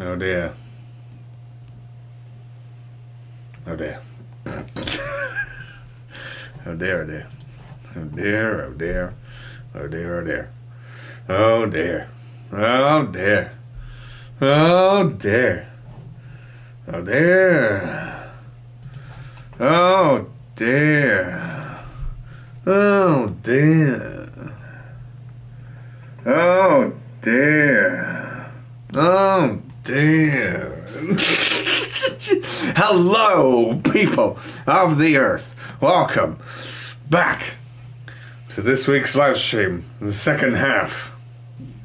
Oh dear. Oh dear. Oh dear, oh dear. Oh dear, oh dear. Oh dear, oh dear. Oh dear. Oh dear. Oh dear. Oh dear. Oh dear. Oh dear. Oh dear. Oh dear. Hello, people of the earth. Welcome back to this week's live stream, the second half.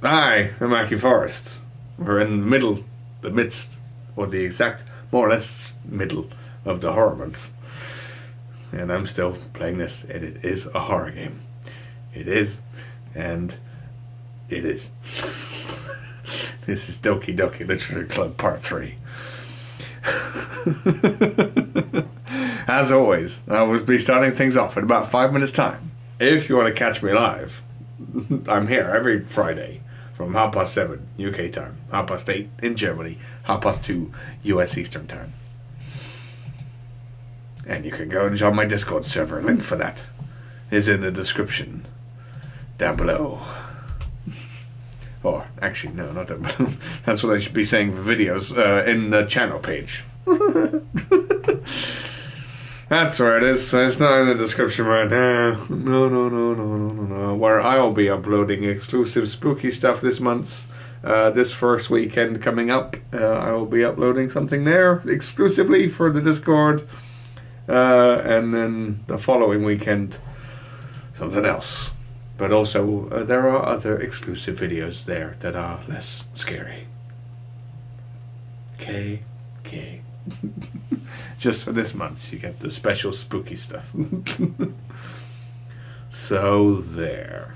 I am Ackie Forrest. We're in the middle, the midst, or the exact, more or less, middle of the horror month. And I'm still playing this, and it is a horror game. It is, and it is. This is Doki Doki Literature Club Part 3. As always, I will be starting things off in about 5 minutes' time. If you want to catch me live, I'm here every Friday from 7:30 UK time, 8:30 in Germany, 2:30 US Eastern time. And you can go and join my Discord server. Link for that is in the description down below. Or, actually, no, not down below. That's what I should be saying for videos in the channel page. That's where it is. It's not in the description right now. No. Where I will be uploading exclusive spooky stuff this month. This first weekend coming up, I will be uploading something there exclusively for the Discord. And then the following weekend, something else. But also, there are other exclusive videos there that are less scary. Okay. Just for this month, you get the special spooky stuff. So there.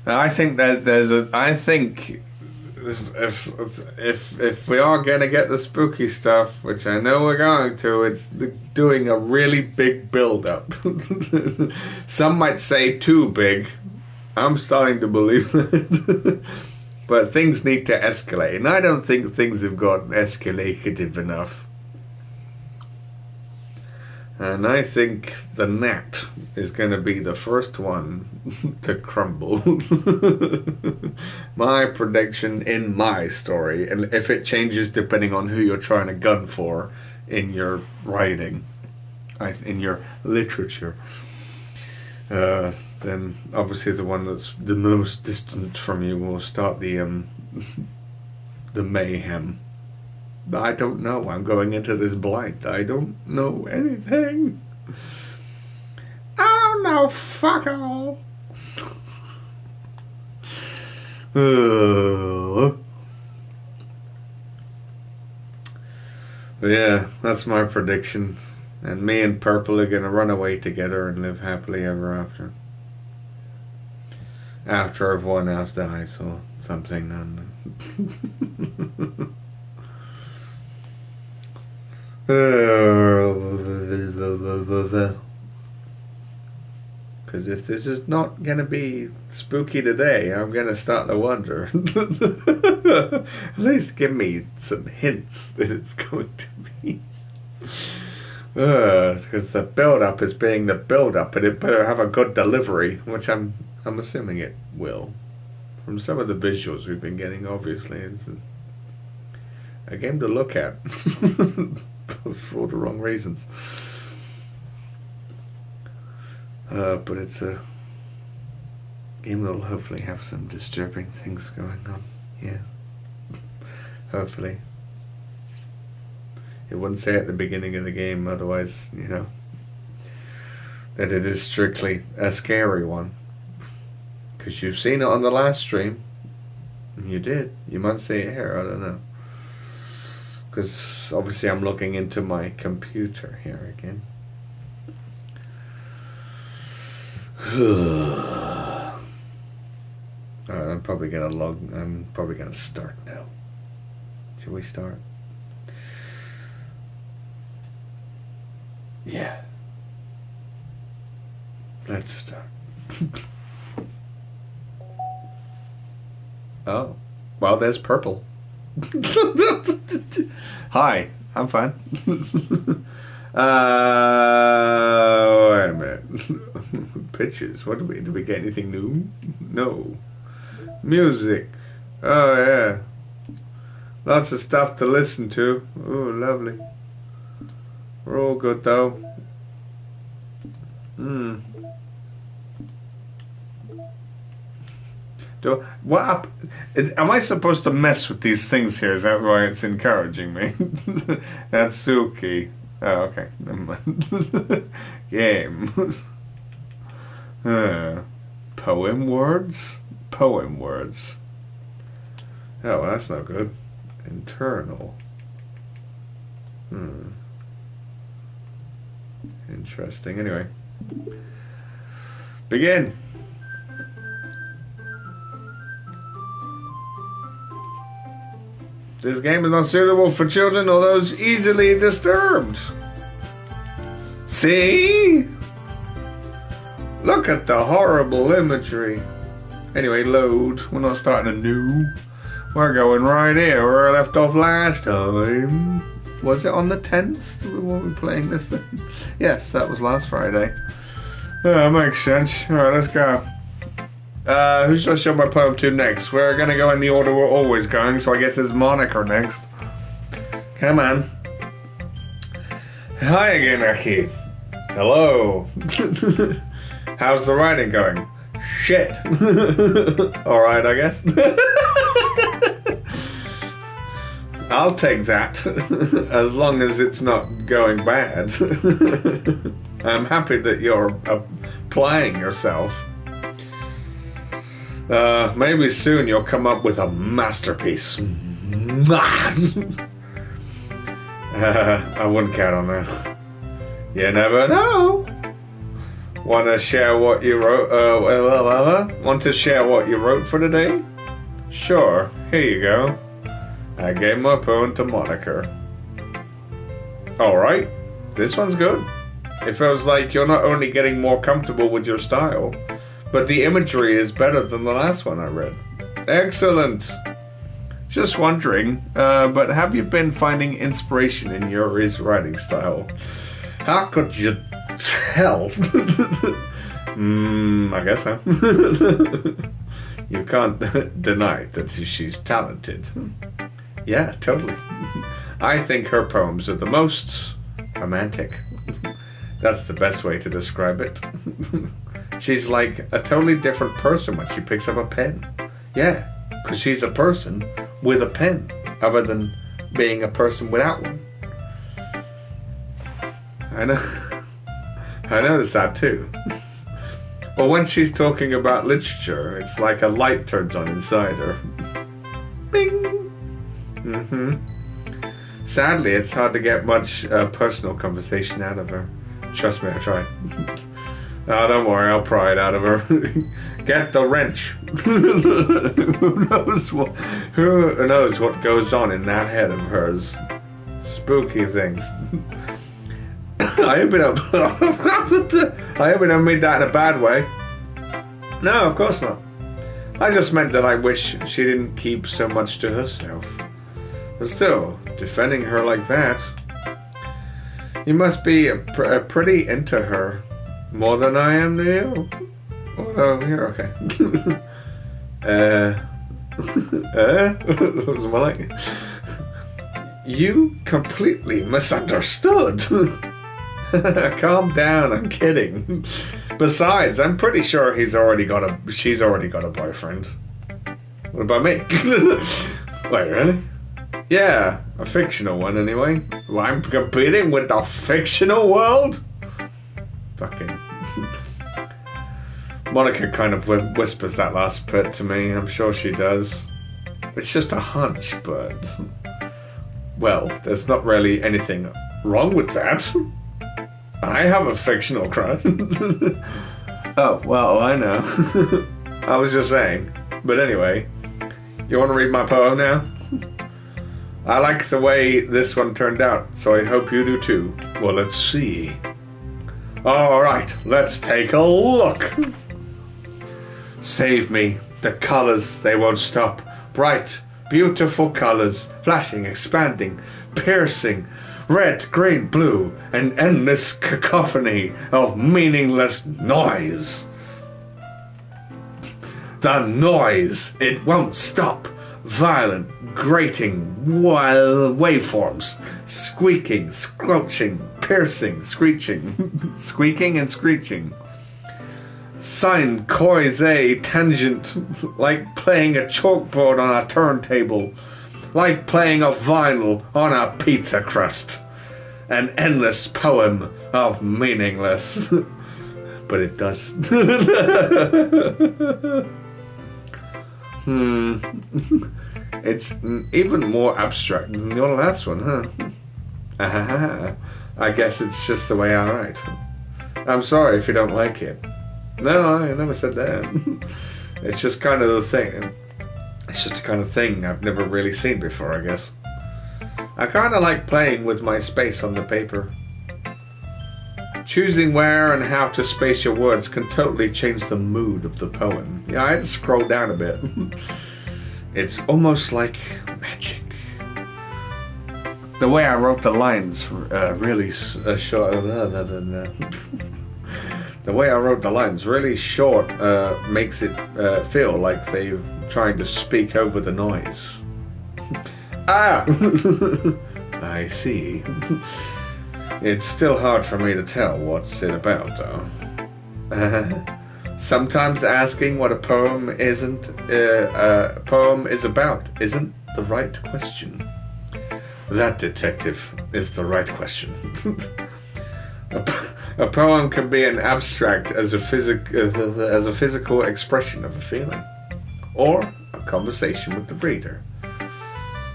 I think that I think if we are gonna get the spooky stuff, which I know we're going to, it's doing a really big build up. Some might say too big. I'm starting to believe that. But things need to escalate, and I don't think things have gotten escalative enough. And I think the gnat is going to be the first one to crumble. My prediction in my story, and if it changes depending on who you're trying to gun for in your writing, in your literature, then obviously the one that's the most distant from you will start the mayhem. I don't know. I'm going into this blind. I don't know anything. I don't know fuck all. Yeah, that's my prediction. And me and Purple are gonna run away together and live happily ever after. After everyone else dies or something. Because if this is not going to be spooky today, I'm going to start to wonder. At least give me some hints that it's going to be. Because the build-up is being the build-up, and it better have a good delivery, which I'm assuming it will. From some of the visuals we've been getting, obviously, it's a game to look at. For all the wrong reasons. But it's a game that'll hopefully have some disturbing things going on. Yes. Hopefully. It wouldn't say at the beginning of the game, otherwise, that it is strictly a scary one. Because you've seen it on the last stream. You did. You might say it here, I don't know. Because obviously I'm looking into my computer here again. Alright, I'm probably gonna start now. Should we start? Yeah. Let's start. Oh. Well, there's purple. Hi, I'm fine. Wait a minute. Pictures. What did we get anything new? No. Music. Oh yeah. Lots of stuff to listen to. Oh, lovely. We're all good though. Am I supposed to mess with these things here? Is that why it's encouraging me? That's Suki. Oh, okay. Never mind. Game. Poem words? Poem words. Oh, well, that's not good. Internal. Interesting. Anyway. Begin. This game is not suitable for children or those easily disturbed. See? Look at the horrible imagery. Anyway, load. We're not starting anew. We're going right here where I left off last time. Was it on the 10th? Were we playing this thing? Yes, that was last Friday. Yeah, makes sense. Alright, let's go. Who should I show my poem to next? We're gonna go in the order we're always going, so I guess it's Monica next. Come on. Hi again, Ackie. Hello. How's the writing going? Shit. Alright, I guess. I'll take that, as long as it's not going bad. I'm happy that you're applying yourself. Maybe soon you'll come up with a masterpiece. I wouldn't count on that. You never know. Want to share what you wrote? Want to share what you wrote for today? Sure. Here you go. I gave my poem to Monica. Alright. This one's good. It feels like you're not only getting more comfortable with your style, but the imagery is better than the last one I read. Excellent. Just wondering, but have you been finding inspiration in Yuri's writing style? How could you tell? I guess so. You can't deny that she's talented. Yeah, totally. I think her poems are the most romantic. That's the best way to describe it. She's like a totally different person when she picks up a pen. Yeah, because she's a person with a pen, other than being a person without one. I know. I noticed that too. Well, when she's talking about literature, it's like a light turns on inside her. Bing! Sadly, it's hard to get much personal conversation out of her. Trust me, I tried. Oh, don't worry, I'll pry it out of her. Get the wrench. Who knows what goes on in that head of hers? Spooky things. I hope I don't mean that in a bad way. No, of course not. I just meant that I wish she didn't keep so much to herself. But still, defending her like that... You must be pretty into her. More than I am to you. Although, you're okay. What was more like? You completely misunderstood. Calm down, I'm kidding. Besides, I'm pretty sure she's already got a boyfriend. What about me? Wait, really? Yeah, a fictional one anyway. Well, I'm competing with the fictional world? Fucking... Monica kind of whispers that last bit to me. I'm sure she does. It's just a hunch, but... Well, there's not really anything wrong with that. I have a fictional crush. Oh, well, I know. I was just saying. But anyway, you want to read my poem now? I like the way this one turned out, so I hope you do too. Well, let's see. Alright, let's take a look. Save me. The colors, they won't stop. Bright, beautiful colors, flashing, expanding, piercing. Red, green, blue, an endless cacophony of meaningless noise. The noise, it won't stop. Violent, grating, wild waveforms. Squeaking, squelching, piercing, screeching. Squeaking and screeching. Sine, quasi, tangent, like playing a chalkboard on a turntable. Like playing a vinyl on a pizza crust. An endless poem of meaningless. But it does. It's even more abstract than the last one, huh? I guess it's just the way I write. I'm sorry if you don't like it. No, I never said that. It's just kind of the thing. It's just the kind of thing I've never really seen before, I guess. I kind of like playing with my space on the paper. Choosing where and how to space your words can totally change the mood of the poem. Yeah, I had to scroll down a bit. It's almost like magic. The way I wrote the lines really short. The way I wrote the lines really short makes it feel like they're trying to speak over the noise. Ah! I see. It's still hard for me to tell what's it about, though. Sometimes asking what a poem is about isn't the right question. That, detective, is the right question. A poem can be an abstract as a physical expression of a feeling, or a conversation with the reader.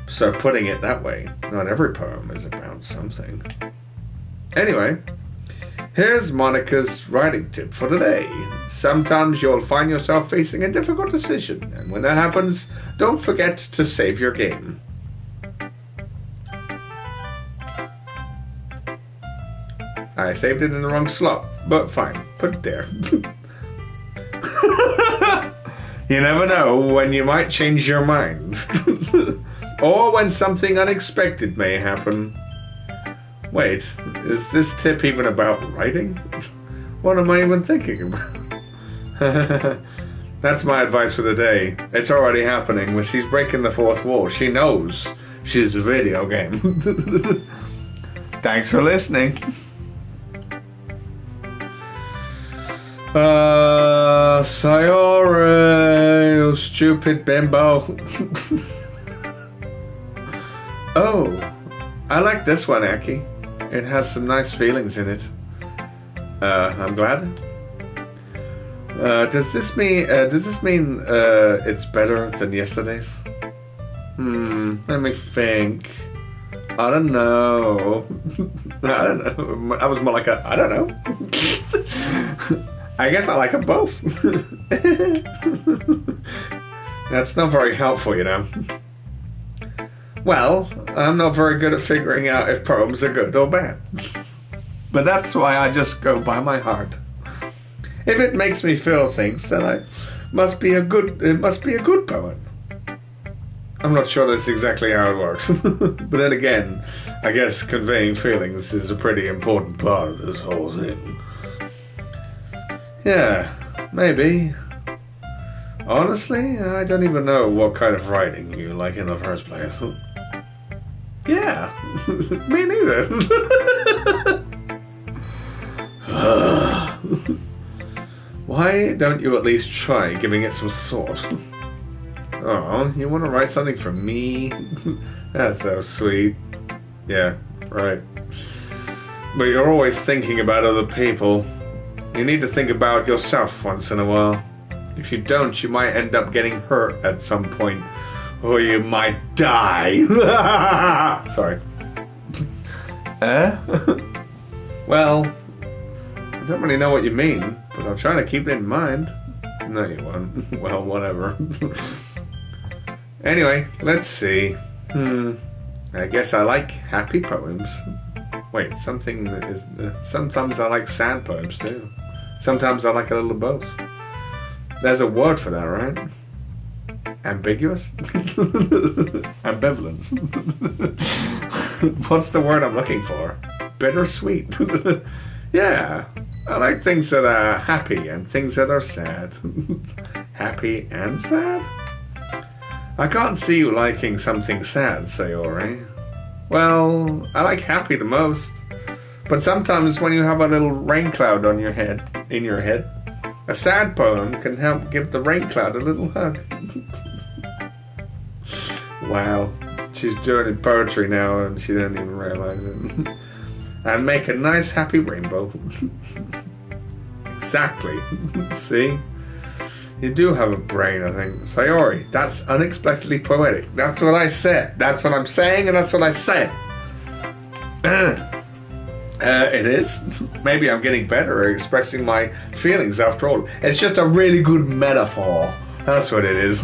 So putting it that way, not every poem is about something. Anyway, here's Monica's writing tip for today. Sometimes you'll find yourself facing a difficult decision, and when that happens, don't forget to save your game. I saved it in the wrong slot, but fine, put it there. You never know when you might change your mind. Or when something unexpected may happen. Wait, is this tip even about writing? What am I even thinking about? That's my advice for the day. It's already happening. When she's breaking the fourth wall, she knows she's a video game. Thanks for listening. Sayore, you stupid bimbo. Oh, I like this one, Ackie. It has some nice feelings in it. I'm glad. Does this mean it's better than yesterday's? Let me think. I don't know. I don't know. I was more like I don't know. I guess I like them both. That's not very helpful, you know. Well, I'm not very good at figuring out if poems are good or bad. But that's why I just go by my heart. If it makes me feel things, then it must be a good poem. I'm not sure that's exactly how it works. But then again, I guess conveying feelings is a pretty important part of this whole thing. Yeah, maybe. Honestly, I don't even know what kind of writing you like in the first place. Yeah, me neither. Why don't you at least try giving it some thought? Oh, you want to write something for me? That's so sweet. Yeah, right. But you're always thinking about other people. You need to think about yourself once in a while. If you don't, you might end up getting hurt at some point. Or you might die. Sorry. Well, I don't really know what you mean, but I'll try to keep it in mind. No, you won't. Well, whatever. Anyway, let's see. I guess I like happy poems. Wait, something is... sometimes I like sad poems too. Sometimes I like a little of both. There's a word for that, right? Ambiguous? Ambivalence. What's the word I'm looking for? Bittersweet. Yeah. I like things that are happy and things that are sad. Happy and sad? I can't see you liking something sad, Sayori. Well, I like happy the most. But sometimes when you have a little rain cloud on your head, a sad poem can help give the rain cloud a little hug. Wow. She's doing poetry now and she didn't even realize it. And make a nice happy rainbow. Exactly. See? You do have a brain, I think. Sayori, that's unexpectedly poetic. That's what I said. That's what I'm saying, and that's what I said. It is. Maybe I'm getting better at expressing my feelings after all. It's just a really good metaphor. That's what it is.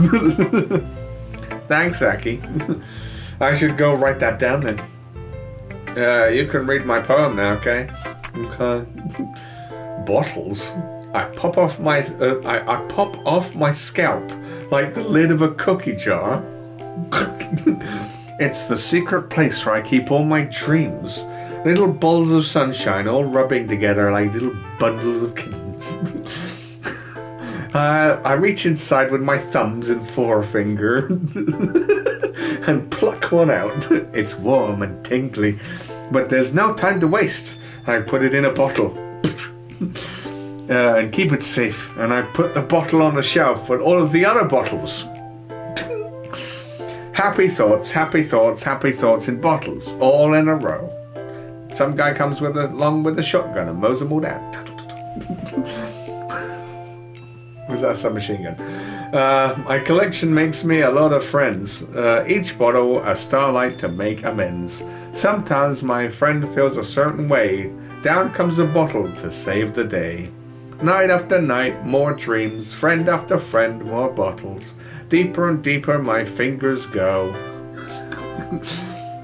Thanks, Ackie. I should go write that down then. You can read my poem now, okay? Okay. Bottles. I pop off my scalp like the lid of a cookie jar. It's the secret place where I keep all my dreams. Little balls of sunshine all rubbing together like little bundles of kittens. I reach inside with my thumbs and forefinger and pluck one out. It's warm and tingly, but there's no time to waste. I put it in a bottle. And keep it safe, and I put the bottle on the shelf with all of the other bottles. Happy thoughts, happy thoughts, happy thoughts in bottles, all in a row. Some guy comes along with a shotgun and mows them all down. Was that a submachine gun? My collection makes me a lot of friends. Each bottle a starlight to make amends. Sometimes my friend feels a certain way. Down comes a bottle to save the day. Night after night, more dreams. Friend after friend, more bottles. Deeper and deeper my fingers go.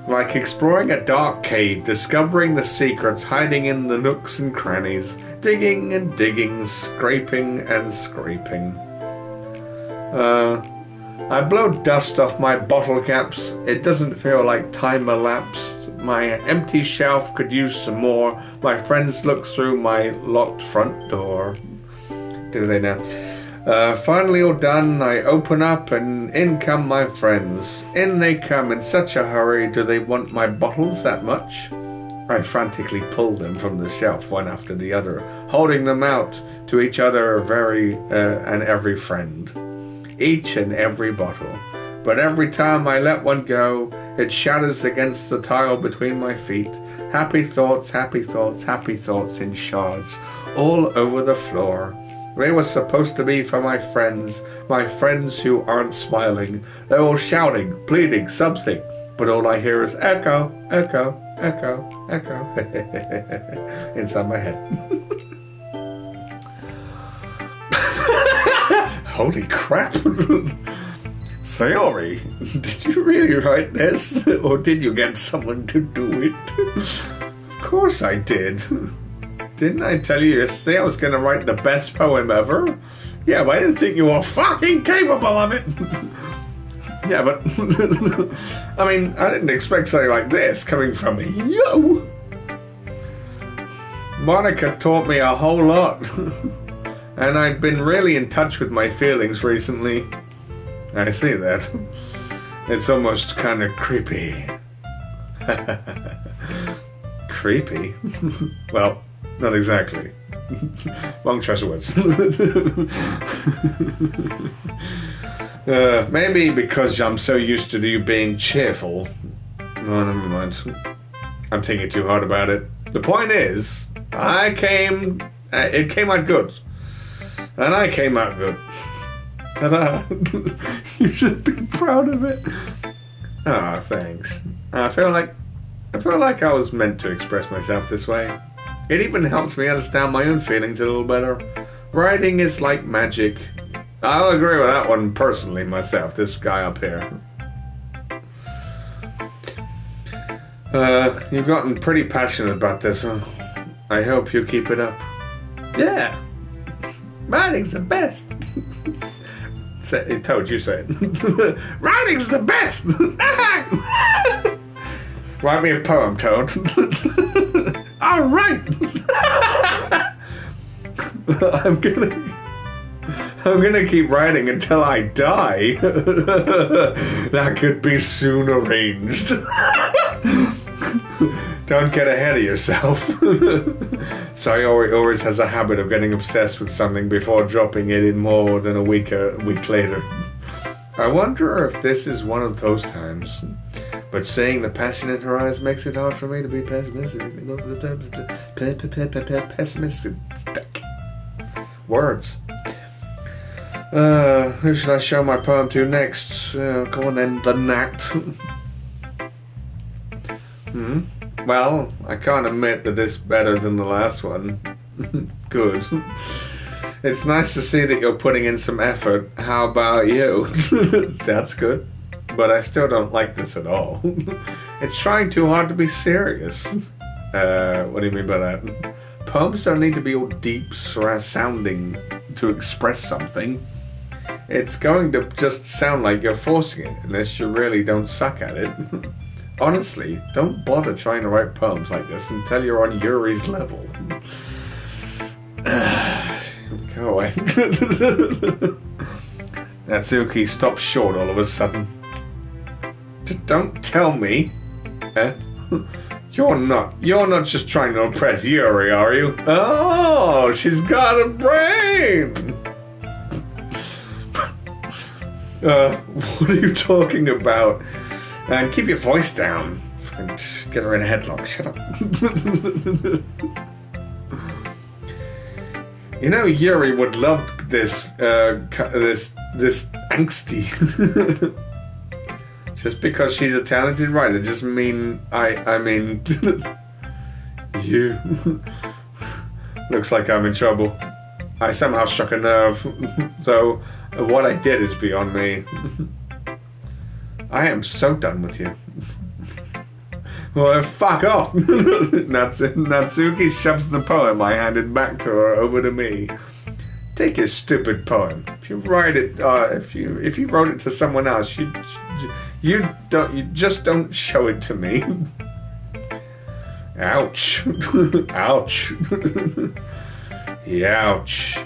Like exploring a dark cave, discovering the secrets hiding in the nooks and crannies. Digging and digging, scraping and scraping. I blow dust off my bottle caps. It doesn't feel like time elapsed. My empty shelf could use some more. My friends look through my locked front door. Do they now? Finally all done, I open up and in come my friends. In they come in such a hurry. Do they want my bottles that much? I frantically pull them from the shelf one after the other, holding them out to each other and every friend. Each and every bottle. But every time I let one go, it shatters against the tile between my feet. Happy thoughts, happy thoughts, happy thoughts in shards all over the floor. They were supposed to be for my friends who aren't smiling. They're all shouting, pleading, something. But all I hear is echo, echo, echo, echo. Inside my head. Holy crap. Sayori, did you really write this? Or did you get someone to do it? Of course I did. Didn't I tell you yesterday I was going to write the best poem ever? Yeah, but I didn't think you were fucking capable of it. Yeah, but... I mean, I didn't expect something like this coming from me. Yo! Monica taught me a whole lot. And I've been really in touch with my feelings recently. I see that. It's almost kind of creepy. Creepy? Well, not exactly. Wrong choice of words. Maybe because I'm so used to you being cheerful. No, never mind. I'm thinking too hard about it. The point is, it came out good. And I came out good. Ta-da. You should be proud of it. Ah, thanks. I feel like I was meant to express myself this way. It even helps me understand my own feelings a little better. Writing is like magic. I'll agree with that one personally myself, this guy up here. You've gotten pretty passionate about this, huh? I hope you keep it up. Yeah. Writing's the best. Toad, you say it. Writing's the best! Write me a poem, Toad. Alright! I'm gonna keep writing until I die. That could be soon arranged. Don't get ahead of yourself. Sayori always has a habit of getting obsessed with something before dropping it in more than a week later. I wonder if this is one of those times. But seeing the passion in her eyes makes it hard for me to be pessimistic. Words. Who should I show my poem to next? Go on then, the gnat. Well, I can't admit that it's better than the last one. Good. It's nice to see that you're putting in some effort. How about you? That's good. But I still don't like this at all. It's trying too hard to be serious. What do you mean by that? Poems don't need to be all deep sounding to express something. It's going to just sound like you're forcing it, unless you really don't suck at it. Honestly, don't bother trying to write poems like this until you're on Yuri's level. Go away. Natsuki stops short all of a sudden. Don't tell me. You're not just trying to impress Yuri, are you? Oh, she's got a brain. What are you talking about? And keep your voice down. Get her in a headlock. Shut up. You know, Yuri would love this angsty. Just because she's a talented writer doesn't mean I mean you. Looks like I'm in trouble. I somehow struck a nerve. So what I did is beyond me. I am so done with you. Well, fuck off. Natsuki shoves the poem I handed back to her over to me. Take your stupid poem. If you write it, if you wrote it to someone else, you just don't show it to me. Ouch. Ouch. Ouch.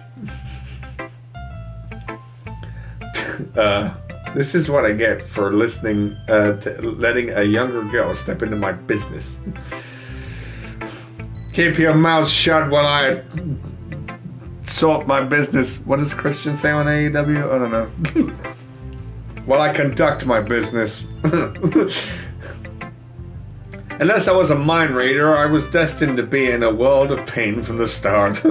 This is what I get for listening to letting a younger girl step into my business. Keep your mouth shut while I sort my business. What does Christian say on AEW? I don't know. While I conduct my business. Unless I was a mind reader, I was destined to be in a world of pain from the start.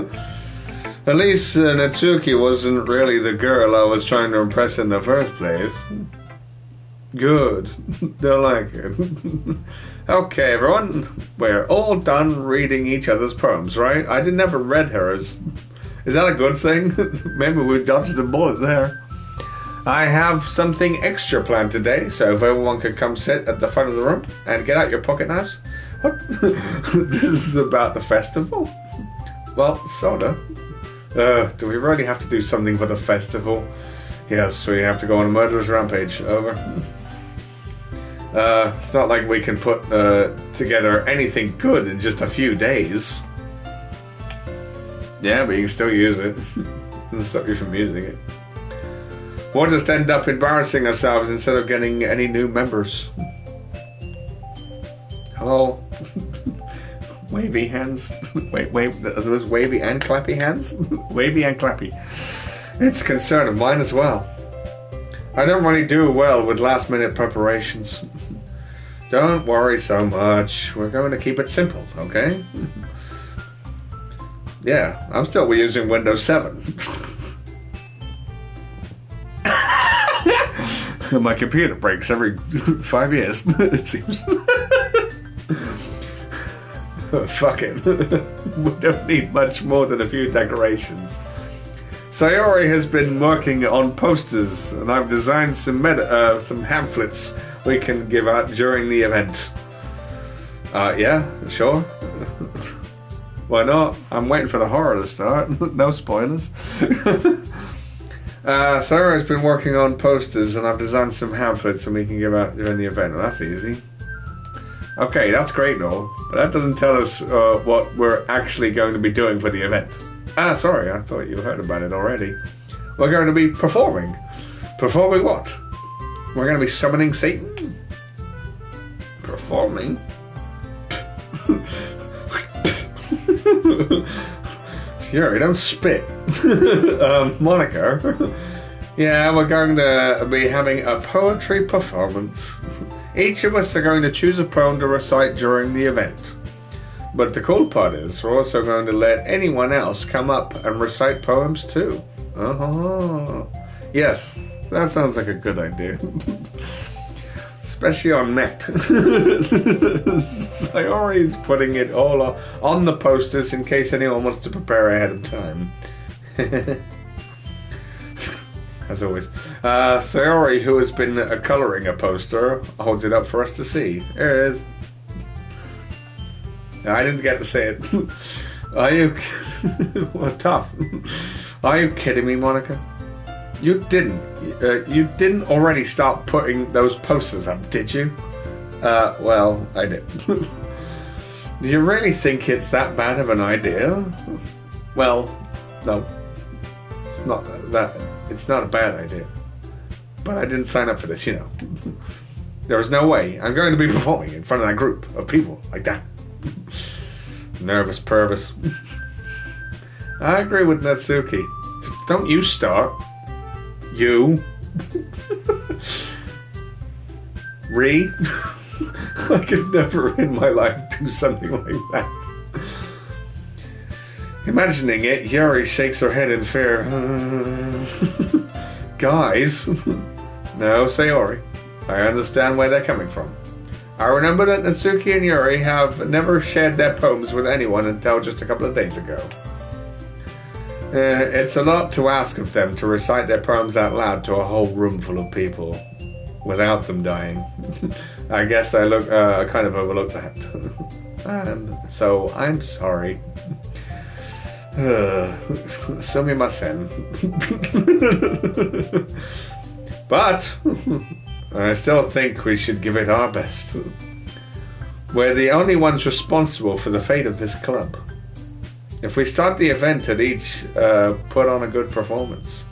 At least Natsuki wasn't really the girl I was trying to impress in the first place. Good. They'll like it. Okay, everyone. We're all done reading each other's poems, right? I never read hers. Is that a good thing? Maybe we dodged the bullet there. I have something extra planned today, so if everyone could come sit at the front of the room and get out your pocket knives. What? This is about the festival? Well, sorta. Do we really have to do something for the festival? Yes, we have to go on a murderous rampage. Over. It's not like we can put together anything good in just a few days. Yeah, but you can still use it. Doesn't stop you from using it. We'll just end up embarrassing ourselves instead of getting any new members. Hello? Wavy hands. Wait, are those wavy and clappy hands? Wavy and clappy. It's a concern of mine as well. I don't really do well with last minute preparations. Don't worry so much. We're going to keep it simple, okay? Yeah, I'm still using Windows 7. My computer breaks every 5 years, it seems. Fuck it. We don't need much more than a few decorations. Sayori has been working on posters, and I've designed some pamphlets we can give out during the event. Yeah, sure. Why not? I'm waiting for the horror to start. No spoilers. Sarah's been working on posters, and I've designed some pamphlets and we can give out during the event. Well, that's easy. Okay, that's great and all, but that doesn't tell us what we're actually going to be doing for the event. Sorry, I thought you heard about it already. We're going to be performing. Performing what? We're going to be summoning Satan? Performing? Yuri, don't spit. Monica. Yeah, we're going to be having a poetry performance. Each of us are going to choose a poem to recite during the event. But the cool part is, we're also going to let anyone else come up and recite poems too. Yes, that sounds like a good idea. Especially on net. Sayori's putting it all on the posters in case anyone wants to prepare ahead of time. As always. Sayori, who has been colouring a poster, holds it up for us to see. There it is. I didn't get to say it. Are you... well, tough. Are you kidding me, Monica? You didn't. You didn't already start putting those posters up, did you? Well, I did. Do you really think it's that bad of an idea? Well, no. It's not that. It's not a bad idea. But I didn't sign up for this, you know. There is no way I'm going to be performing in front of that group of people like that. Nervous pervers. I agree with Natsuki. Don't you start. You. I could never in my life do something like that. Imagining it, Yuri shakes her head in fear. Guys. No, Sayori. I understand where they're coming from. I remember that Natsuki and Yuri have never shared their poems with anyone until just a couple of days ago. It's a lot to ask of them to recite their poems out loud to a whole room full of people without them dying. I guess I kind of overlooked that. And so I'm sorry. Sumimasen. But I still think we should give it our best. We're the only ones responsible for the fate of this club. If we start the event and each put on a good performance,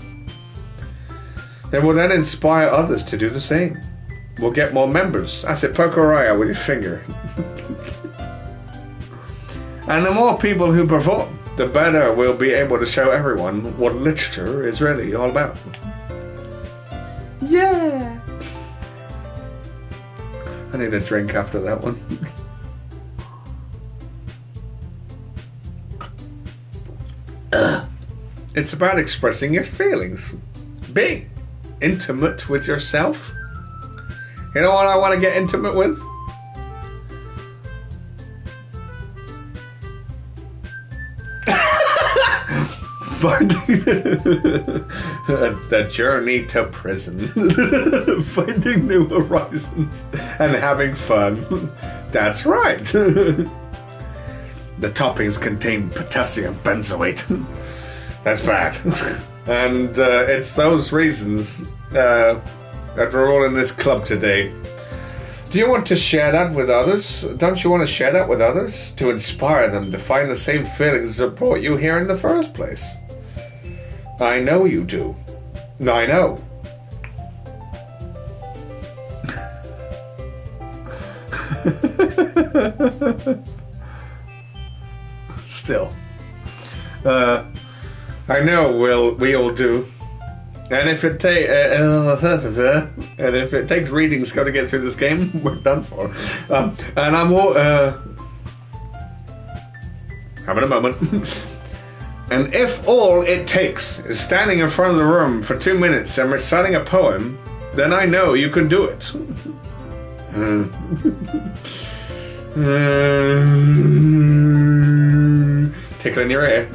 it will then inspire others to do the same. We'll get more members. That's it, poke Araya with your finger. And the more people who perform, the better we'll be able to show everyone what literature is really all about. Yeah! I need a drink after that one. It's about expressing your feelings. Being intimate with yourself. You know what I want to get intimate with? Finding the journey to prison. Finding new horizons and having fun. That's right. The toppings contain potassium benzoate. That's bad. And it's those reasons that we're all in this club today. Do you want to share that with others? Don't you want to share that with others? To inspire them to find the same feelings that brought you here in the first place? I know you do. I know. Still. I know we all do. And if it takes reading skill to get through this game, we're done for. And I'm all having a moment. And if all it takes is standing in front of the room for 2 minutes and reciting a poem, then I know you can do it. Tickling your ear.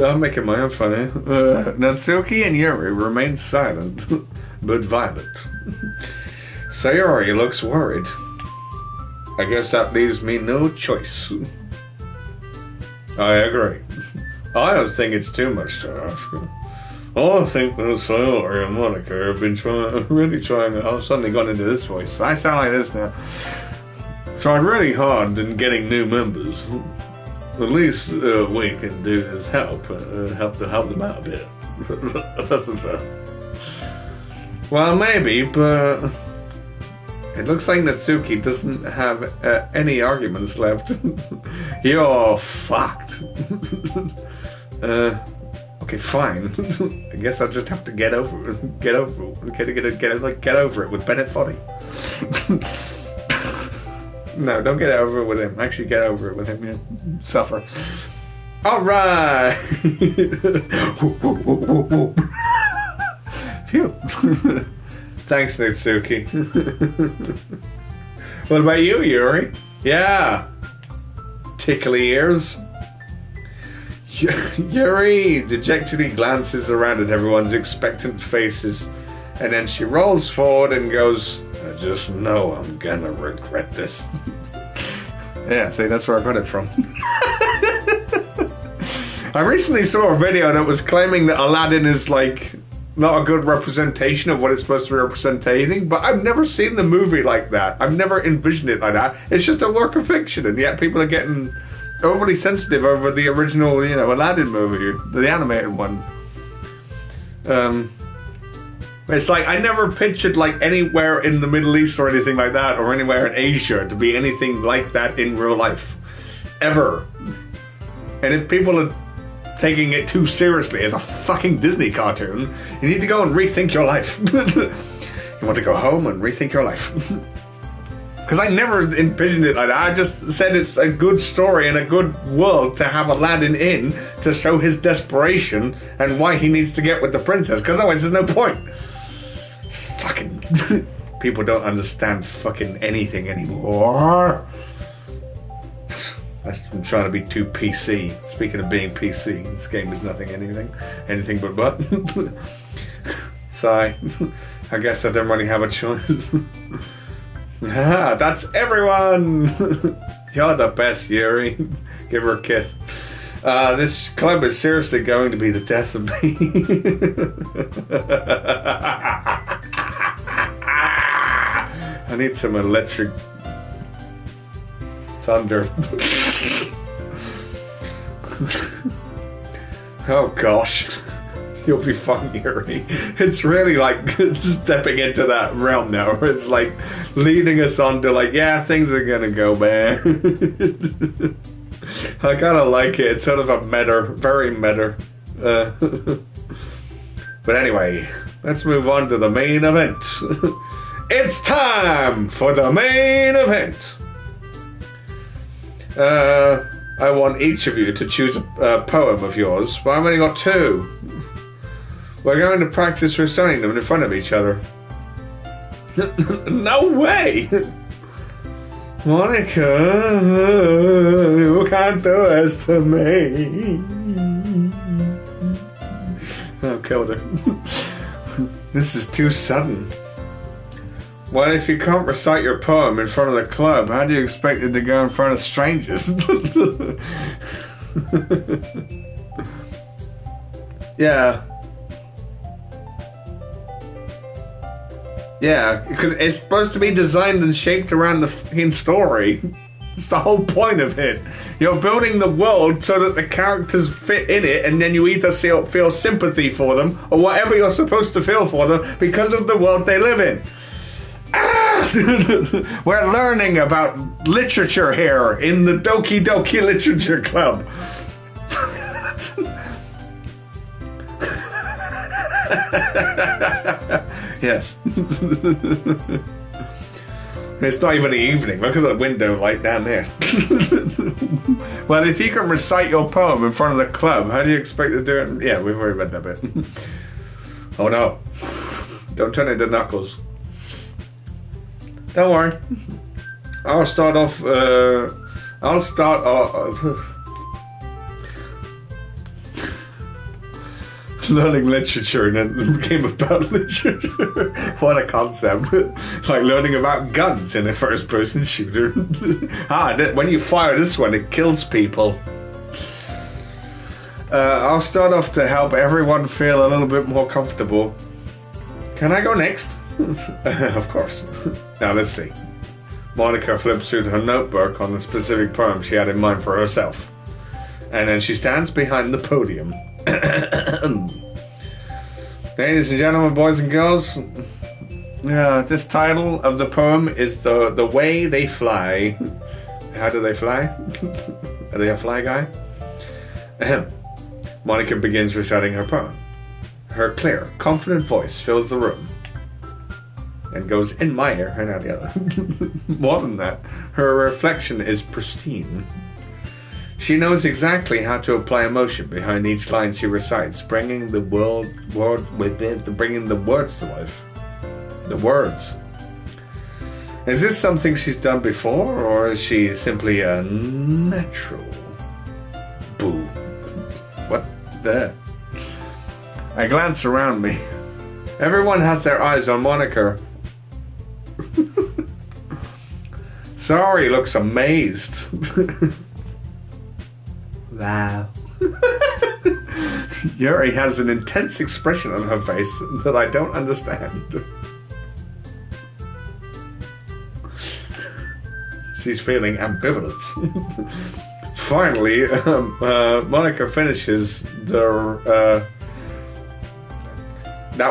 I'm making my own fun, eh? Natsuki and Yuri remain silent, but violent. Sayori looks worried. I guess that leaves me no choice. I agree. I don't think it's too much to ask. I think that Sayori and Monica have been really trying. I've suddenly gone into this voice. I sound like this now. Tried really hard in getting new members. At least we can do is help them out a bit. Well, maybe, but it looks like Natsuki doesn't have any arguments left. You're fucked. Okay, fine. I guess I'll just have to get over it. Get over it with Bennett Foddy. No, don't get over it with him. Actually, get over it with him. Yeah. Suffer. All right. Phew. Thanks, Natsuki. What about you, Yuri? Yeah. Tickly ears. Yuri dejectedly glances around at everyone's expectant faces, and then she rolls forward and goes, I just know I'm gonna regret this. Yeah, see, that's where I got it from. I recently saw a video that was claiming that Aladdin is like not a good representation of what it's supposed to be representing, but I've never seen the movie like that. I've never envisioned it like that. It's just a work of fiction, and yet people are getting overly sensitive over the original, Aladdin movie, the animated one. It's like I never pictured like anywhere in the Middle East or anything like that, or anywhere in Asia to be anything like that in real life, ever. And if people are taking it too seriously as a fucking Disney cartoon, you need to go and rethink your life. You want to go home and rethink your life. Because I never envisioned it like that. I just said it's a good story and a good world to have Aladdin in to show his desperation and why he needs to get with the princess. Because otherwise there's no point. Fucking people don't understand fucking anything anymore. I'm trying to be too PC. Speaking of being PC, this game is anything but. Sigh. I guess I don't really have a choice. Ah, that's everyone! You're the best, Yuri. Give her a kiss. This club is seriously going to be the death of me. I need some electric thunder. Oh gosh. You'll be fine, Yuri. It's really like stepping into that realm now. Where it's like leading us on to like, yeah, things are gonna go bad. I kind of like it. It's sort of a very meta. But anyway, let's move on to the main event. It's time for the main event. I want each of you to choose a poem of yours, but I've only got 2. We're going to practice reciting them in front of each other. No way! Monica, you can't do this to me. Oh, killed her. This is too sudden. Well, if you can't recite your poem in front of the club, how do you expect it to go in front of strangers? Yeah. Yeah, because it's supposed to be designed and shaped around the fucking story. It's the whole point of it. You're building the world so that the characters fit in it, and then you either feel sympathy for them, or whatever you're supposed to feel for them, because of the world they live in. Ah! We're learning about literature here in the Doki Doki Literature Club. Yes. It's not even the evening. Look at the window light down there. Well, if you can recite your poem in front of the club, how do you expect to do it? Yeah, we've already read that bit. Oh no. Don't turn into Knuckles. Don't worry. I'll start off. learning literature and then became about literature. What a concept. Like learning about guns in a first-person shooter. When you fire this one, it kills people. I'll start off to help everyone feel a little bit more comfortable. Can I go next? Of course. Now let's see. Monica flips through her notebook on the specific poem she had in mind for herself. And then she stands behind the podium. Ladies and gentlemen, boys and girls, this title of the poem is The Way They Fly. How do they fly? Are they a fly guy? Monica begins reciting her poem. Her clear, confident voice fills the room and goes in my ear and out the other. More than that, her reflection is pristine. She knows exactly how to apply emotion behind each line she recites, bringing the words to life. The words. Is this something she's done before, or is she simply a natural? Boo. What the? I glance around me. Everyone has their eyes on Monica. Sorry looks amazed. Wow. Yuri has an intense expression on her face that I don't understand. She's feeling ambivalence. Finally, Monica finishes that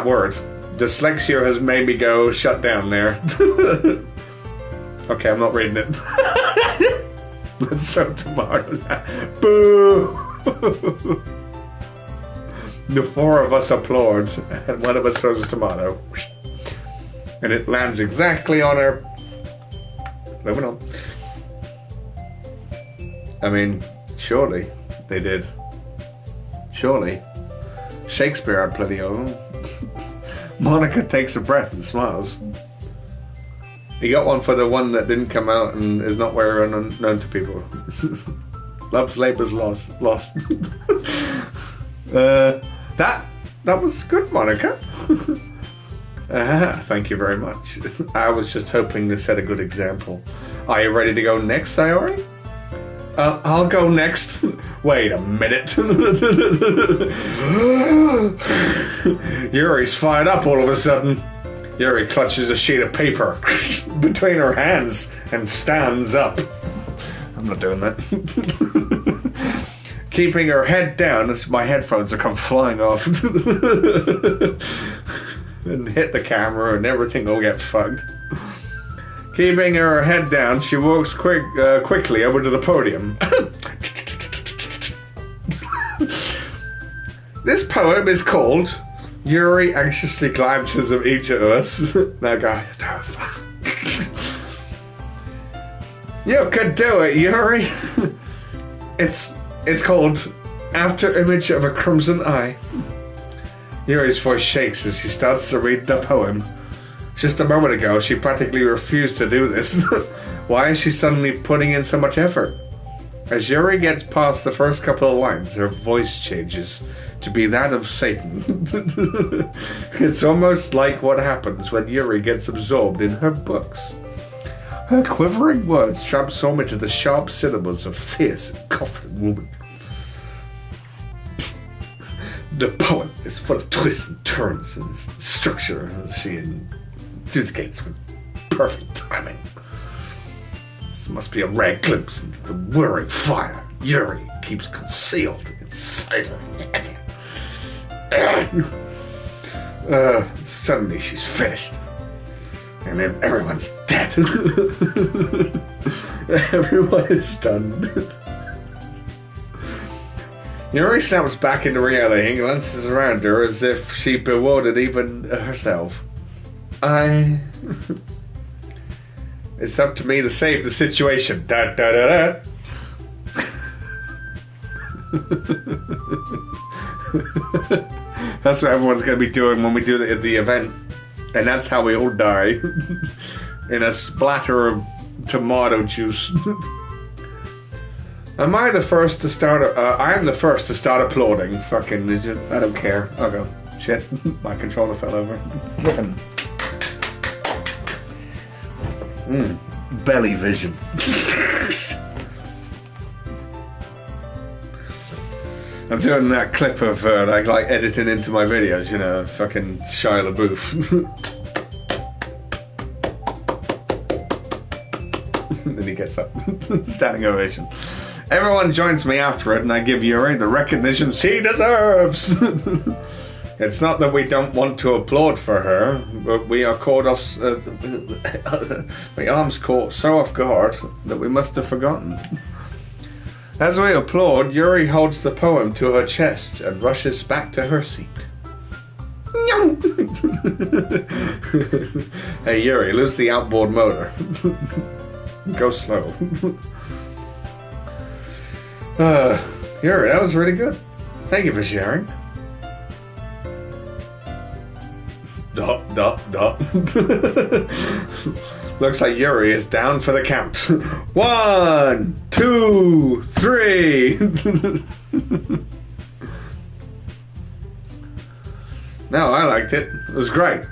word. Dyslexia has made me go shut down there. Okay, I'm not reading it. Let's sow tomatoes. Boo! The four of us applaud, and one of us throws a tomato. And it lands exactly on her. Moving on. I mean, surely they did. Surely. Shakespeare had plenty of them. Monica takes a breath and smiles. You got one for the one that didn't come out and is not very unknown to people. Love's Labour's Lost. That was good, Monica. Thank you very much. I was just hoping to set a good example. Are you ready to go next, Sayori? I'll go next. Wait a minute. Yuri's fired up all of a sudden. Yuri clutches a sheet of paper between her hands and stands up. I'm not doing that. Keeping her head down as my headphones will come flying off and hit the camera and everything will get fucked. Keeping her head down, she walks quickly over to the podium. This poem is called Yuri Anxiously Glances at Each of Us. Now go. You could do it, Yuri. It's called After Image of a Crimson Eye. Yuri's voice shakes as he starts to read the poem. Just a moment ago, she practically refused to do this. Why is she suddenly putting in so much effort? As Yuri gets past the first couple of lines, her voice changes to be that of Satan. It's almost like what happens when Yuri gets absorbed in her books. Her quivering words transform into the sharp syllables of fierce and confident woman. The poem is full of twists and turns and structure as she enthusiastes with perfect timing. This must be a rare glimpse into the whirring fire Yuri keeps concealed inside her head. Suddenly she's finished. And then everyone's dead. Everyone is stunned. Yuri snaps back into reality and glances around her as if she bewildered even herself. It's up to me to save the situation. Da da da da. That's what everyone's going to be doing when we do it at the event. And that's how we all die. In a splatter of tomato juice. Am I the first to start? I am the first to start applauding. Fucking, I don't care. I'll go. Shit, my controller fell over. Belly vision. I'm doing that clip of like editing into my videos, you know, fucking Shia LaBeouf. Then he gets up. Standing ovation. Everyone joins me after it, and I give Yuri the recognition she deserves. It's not that we don't want to applaud for her, but we are caught off, the arms caught so off guard that we must have forgotten. As we applaud, Yuri holds the poem to her chest and rushes back to her seat. Hey Yuri, lose the outboard motor. Go slow. Yuri, that was really good. Thank you for sharing. Dot, dot, dot. Looks like Yuri is down for the count. 1, 2, 3. No, I liked it. It was great.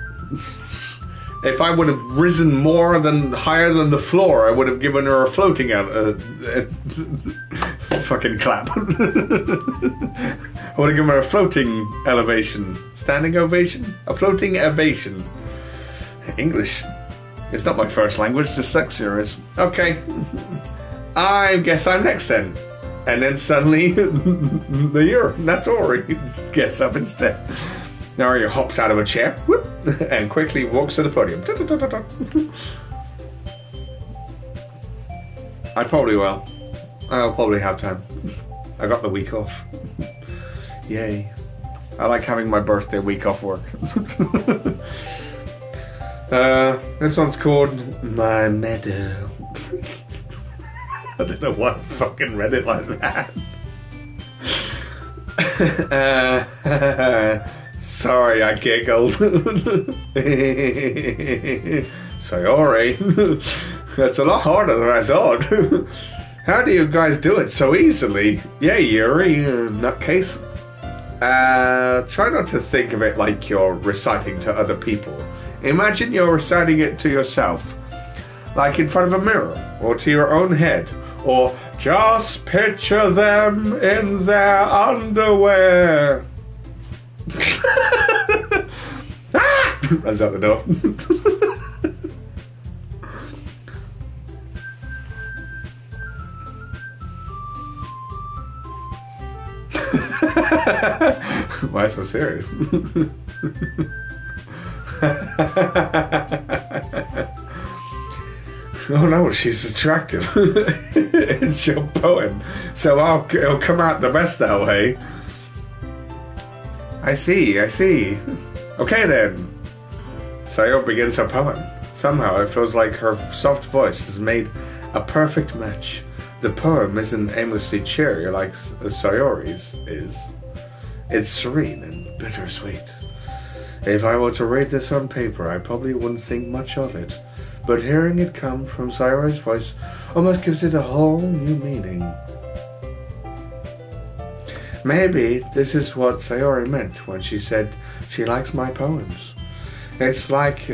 If I would have risen higher than the floor, I would have given her a floating out. Fucking clap. I would have given her a floating elevation. Standing ovation? A floating ovation. English. It's not my first language, dyslexia is. Okay. I guess I'm next then. And then suddenly, the Natori gets up instead. Naria hops out of a chair, whoop, and quickly walks to the podium. I probably will. I'll probably have time. I got the week off. Yay. I like having my birthday week off work. This one's called My Meadow. I don't know why I fucking read it like that. Sorry, I giggled. Sorry. That's a lot harder than I thought. How do you guys do it so easily? Yeah, Yuri, nutcase. Try not to think of it like you're reciting to other people. Imagine you're reciting it to yourself, like in front of a mirror, or to your own head, or just picture them in their underwear. Ah! Runs out the door. Why so serious? Oh no, she's attractive. It's your poem, so it'll come out the best that way. I see. Okay then. Sayo begins her poem. Somehow it feels like her soft voice has made a perfect match. The poem isn't aimlessly cheery like Sayori's is. It's serene and bittersweet. If I were to read this on paper, I probably wouldn't think much of it. But hearing it come from Sayori's voice almost gives it a whole new meaning. Maybe this is what Sayori meant when she said she likes my poems. It's like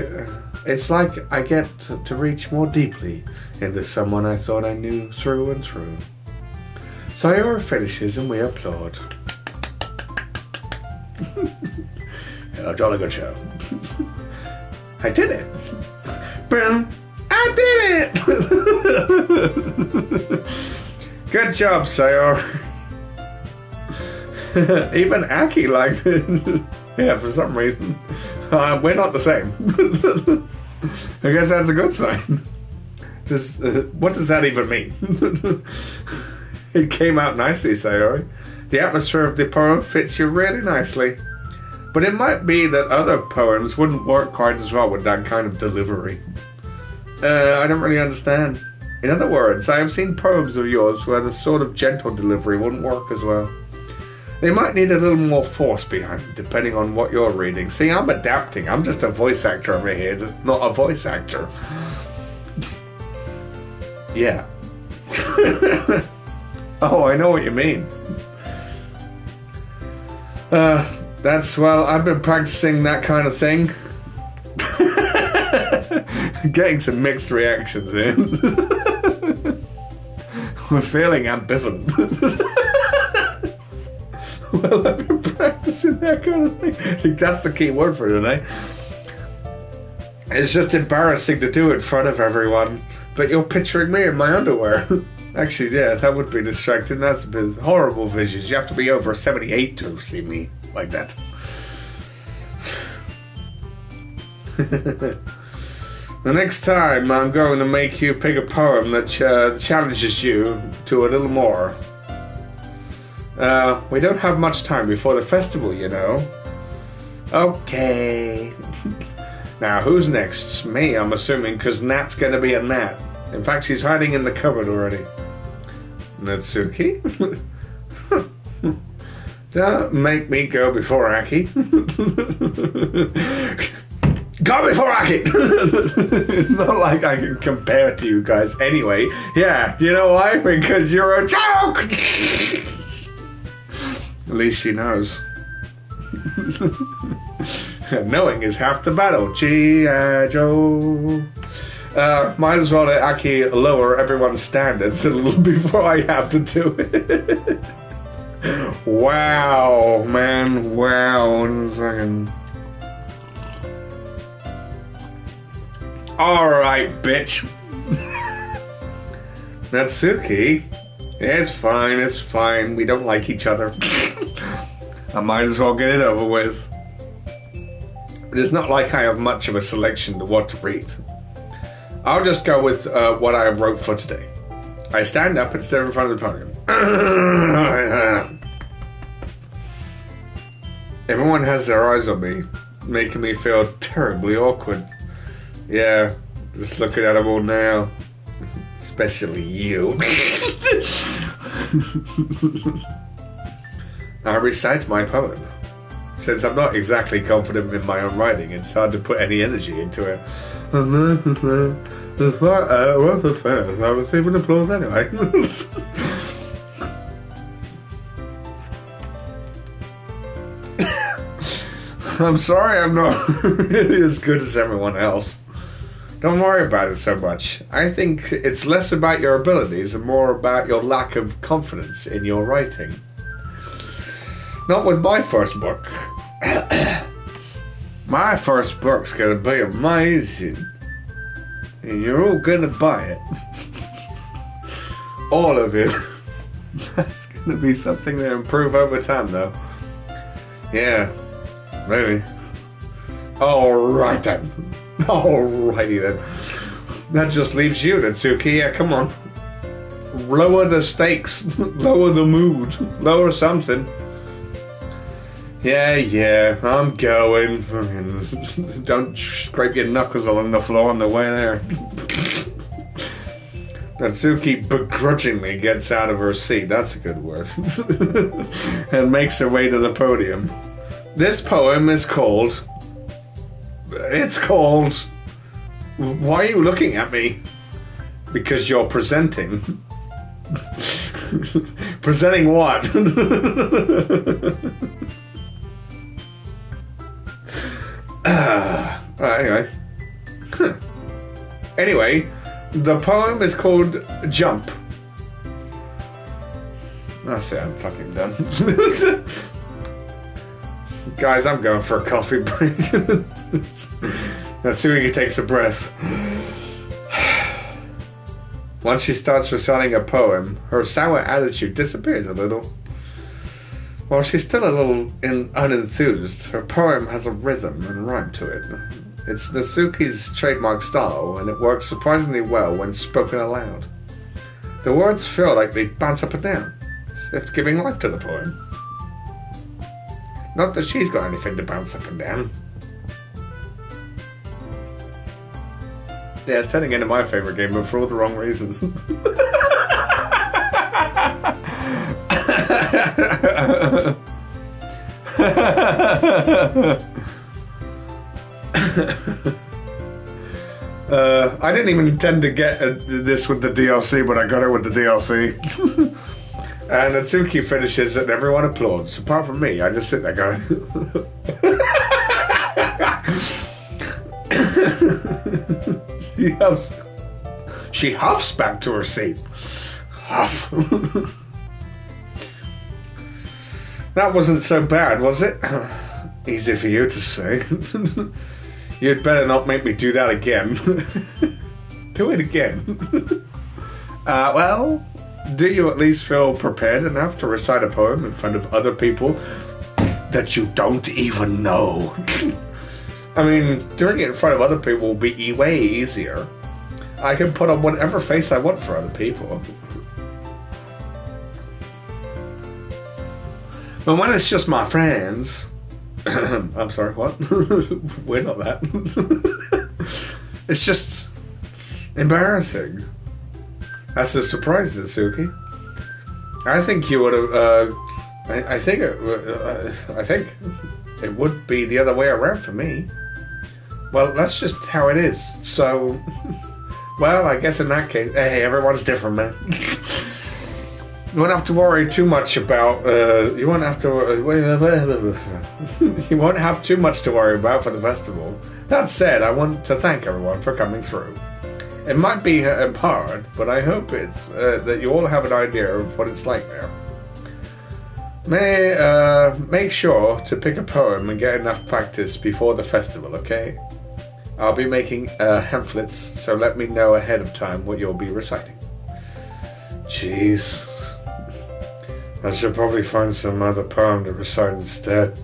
I get to reach more deeply into someone I thought I knew through and through. Sayori finishes and we applaud. A jolly good show. I did it. Boom. I did it. Good job, Sayori. Even Ackie liked it. Yeah, for some reason. We're not the same. I guess that's a good sign. What does that even mean? It came out nicely, Sayori. The atmosphere of the poem fits you really nicely. But it might be that other poems wouldn't work quite as well with that kind of delivery. I don't really understand. In other words, I have seen poems of yours where the sort of gentle delivery wouldn't work as well. They might need a little more force behind it, depending on what you're reading. See, I'm adapting. I'm just a voice actor over here, not a voice actor. Yeah. Oh, I know what you mean. Well, I've been practicing that kind of thing. Getting some mixed reactions in. We're feeling ambivalent. Well, I've been practicing that kind of thing. I think that's the key word for today. It's just embarrassing to do it in front of everyone, but you're picturing me in my underwear. Actually, yeah, that would be distracting. That's a bit horrible visuals. You have to be over 78 to see me like that. The next time I'm going to make you pick a poem that challenges you to a little more. We don't have much time before the festival, you know. Okay. Now, who's next? Me, I'm assuming, because Nat's going to be a Nat. In fact, she's hiding in the cupboard already. Natsuki? Don't make me go before Ackie. Go before Ackie! It's not like I can compare to you guys anyway. Yeah, you know why? Because you're a joke! At least she knows. Knowing is half the battle. G.I. Joe. Might as well let Ackie lower everyone's standards a little before I have to do it. Wow, man. Wow. Alright, bitch. Natsuki. It's fine, it's fine. We don't like each other. I might as well get it over with. It's not like I have much of a selection to what to read. I'll just go with what I wrote for today. I stand up and stare in front of the podium. Everyone has their eyes on me, making me feel terribly awkward. Yeah, just looking at them all now. Especially you. I recite my poem. Since I'm not exactly confident in my own writing, it's hard to put any energy into it. I received an applause anyway. I'm sorry I'm not really as good as everyone else. Don't worry about it so much. I think it's less about your abilities and more about your lack of confidence in your writing. Not with my first book. My first book's gonna be amazing. And you're all gonna buy it. All of it. That's gonna be something to improve over time, though. Yeah, maybe. Alright then. Alrighty then. That just leaves you, Natsuki. Yeah, come on. Lower the stakes. Lower the mood. Lower something. Yeah, I'm going. Don't scrape your knuckles along the floor on the way there. Natsuki begrudgingly gets out of her seat, that's a good word, and makes her way to the podium. This poem is called... Why are you looking at me? Because you're presenting. Presenting what? Anyway. Anyway, the poem is called Jump. That's it, I'm fucking done. Guys, I'm going for a coffee break. Natsuki takes a breath. Once she starts reciting a poem, her sour attitude disappears a little. While she's still a little unenthused, her poem has a rhythm and rhyme to it. It's Natsuki's trademark style, and it works surprisingly well when spoken aloud. The words feel like they bounce up and down, as if giving life to the poem. Not that she's got anything to bounce up and down. Yeah, it's turning into my favourite game, but for all the wrong reasons. I didn't even intend to get this with the DLC, but I got it with the DLC. And Natsuki finishes and everyone applauds. Apart from me, I just sit there going... She huffs back to her seat. Huff. That wasn't so bad, was it? Easy for you to say. You'd better not make me do that again. Do it again. Well, do you at least feel prepared enough to recite a poem in front of other people that you don't even know? I mean, doing it in front of other people will be way easier. I can put on whatever face I want for other people. But when it's just my friends... I'm sorry, what? We're not that. It's just embarrassing. That's a surprise, Natsuki. I think you would have... I think it would be the other way around for me. Well, that's just how it is. So... Well, I guess in that case... Hey, everyone's different, man. You won't have to worry too much about... you won't have to... you won't have too much to worry about for the festival. That said, I want to thank everyone for coming through. It might be hard, but I hope it's that you all have an idea of what it's like there. Make sure to pick a poem and get enough practice before the festival, okay? I'll be making pamphlets, so let me know ahead of time what you'll be reciting. Jeez. I should probably find some other poem to recite instead.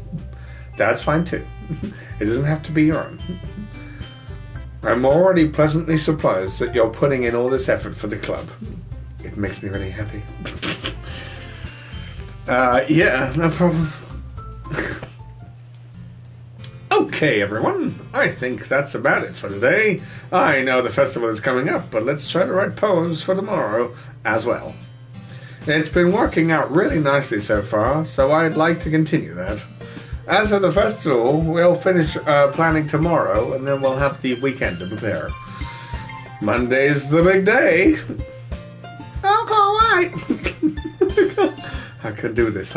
That's fine too. It doesn't have to be your own. I'm already pleasantly surprised that you're putting in all this effort for the club. It makes me really happy. Yeah, no problem. Okay, everyone. I think that's about it for today. I know the festival is coming up, but let's try to write poems for tomorrow as well. It's been working out really nicely so far, so I'd like to continue that. As for the festival, we'll finish planning tomorrow, and then we'll have the weekend to prepare. Monday's the big day. Alright. I can do this.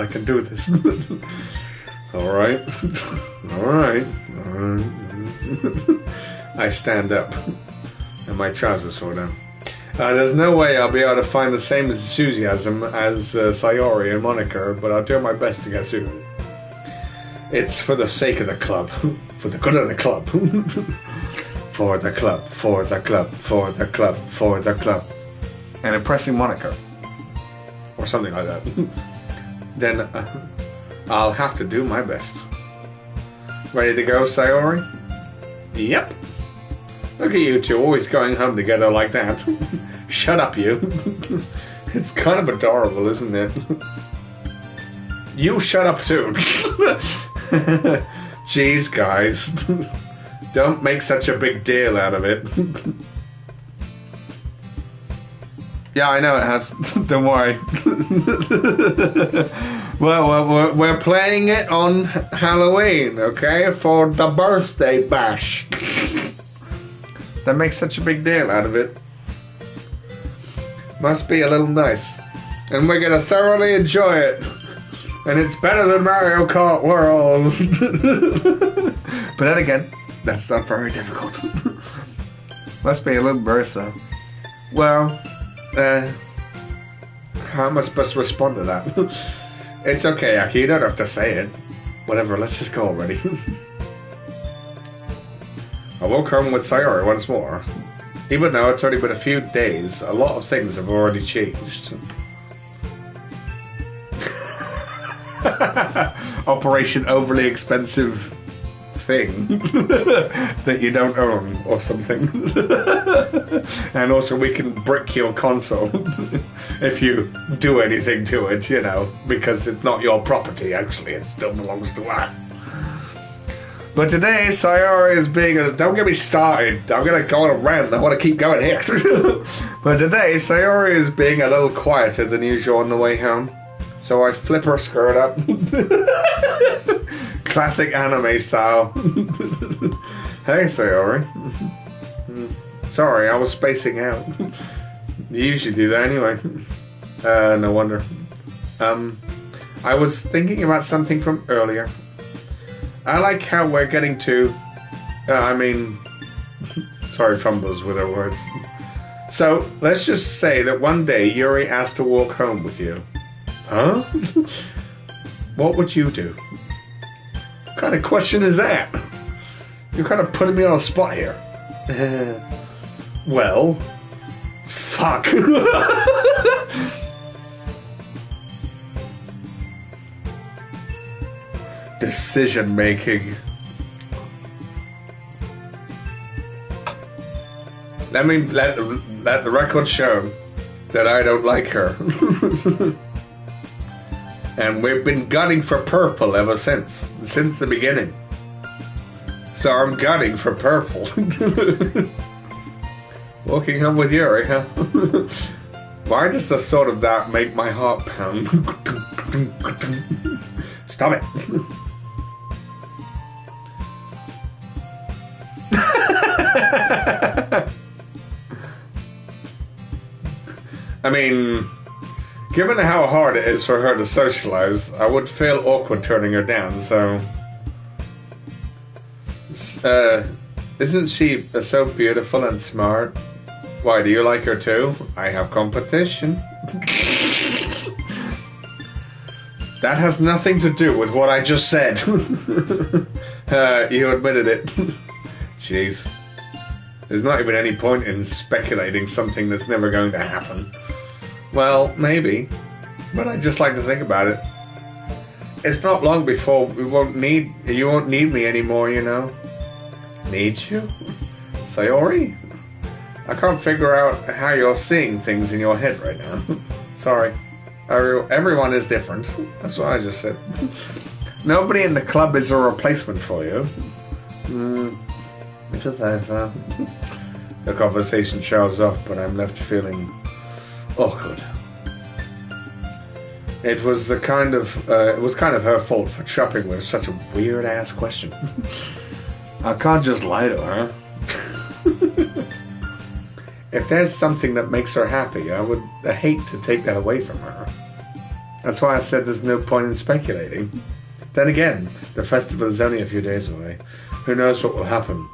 Alright. Alright. I stand up, and my trousers fall down. There's no way I'll be able to find the same enthusiasm as Sayori and Monica, but I'll do my best to get through it. It's for the sake of the club. For the good of the club. For the club. For the club. For the club. For the club. And impressing Monica. Or something like that. Then I'll have to do my best. Ready to go, Sayori? Yep. Look at you two always going home together like that. Shut up, you. It's kind of adorable, isn't it? You shut up too. Jeez, guys. Don't make such a big deal out of it. Yeah, I know it has. Don't worry. Well, we're playing it on Halloween, okay? For the birthday bash. That makes such a big deal out of it. Must be a little nice. And we're gonna thoroughly enjoy it. And it's better than Mario Kart World. But then again, that's not very difficult. Must be a little burst though. Well, how am I supposed to respond to that? It's okay, Ackie, you don't have to say it. Whatever, let's just go already. I woke home with Sayori once more. Even though it's only been a few days, a lot of things have already changed. Operation Overly Expensive Thing that you don't own or something. And also we can brick your console if you do anything to it, you know, because it's not your property actually, it still belongs to us. But today Sayori is being don't get me started, I'm gonna go on a rant, I want to keep going here. But today Sayori is being a little quieter than usual on the way home. So I flip her skirt up. Classic anime style. Hey, Sayori. Sorry, I was spacing out. You usually do that anyway. No wonder. I was thinking about something from earlier. I like how we're getting to... sorry, fumbles with her words. So, let's just say that one day Yuri asked to walk home with you. Huh? What would you do? What kind of question is that? You're kind of putting me on the spot here. Well... Fuck. Decision making. Let the record show that I don't like her. And we've been gunning for purple ever since the beginning. So I'm gunning for purple. Walking home with Yuri, huh? Why does the thought of that make my heart pound? Stop it. I mean, given how hard it is for her to socialize, I would feel awkward turning her down, so... isn't she so beautiful and smart? Why, do you like her too? I have competition. That has nothing to do with what I just said. You admitted it. Jeez. There's not even any point in speculating something that's never going to happen. Well, maybe. But I just like to think about it. It's not long before you won't need me anymore, you know. Need you? Sayori? I can't figure out how you're seeing things in your head right now. Sorry. Everyone is different. That's what I just said. Nobody in the club is a replacement for you. Which is that. The conversation shows off, but I'm left feeling awkward. It was kind of her fault for chopping with such a weird ass question. I can't just lie to her. If there's something that makes her happy, I would hate to take that away from her. That's why I said there's no point in speculating. Then again, the festival is only a few days away. Who knows what will happen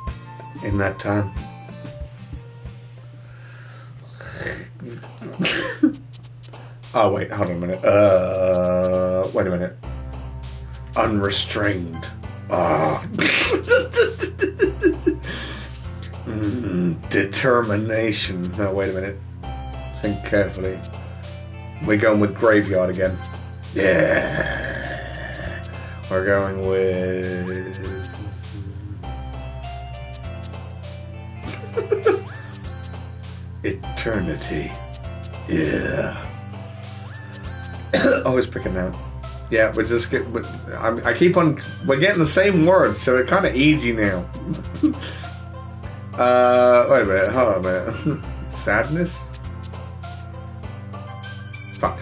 in that time? Oh, wait, hold on a minute. Wait a minute. Unrestrained. Determination. No, wait a minute. Think carefully. We're going with graveyard again. Yeah. We're going with... eternity. Yeah. Always picking that. Yeah, we're just getting... I keep on... We're getting the same words, so it's kind of easy now. Wait a minute. Hold on a minute. Sadness? Fuck.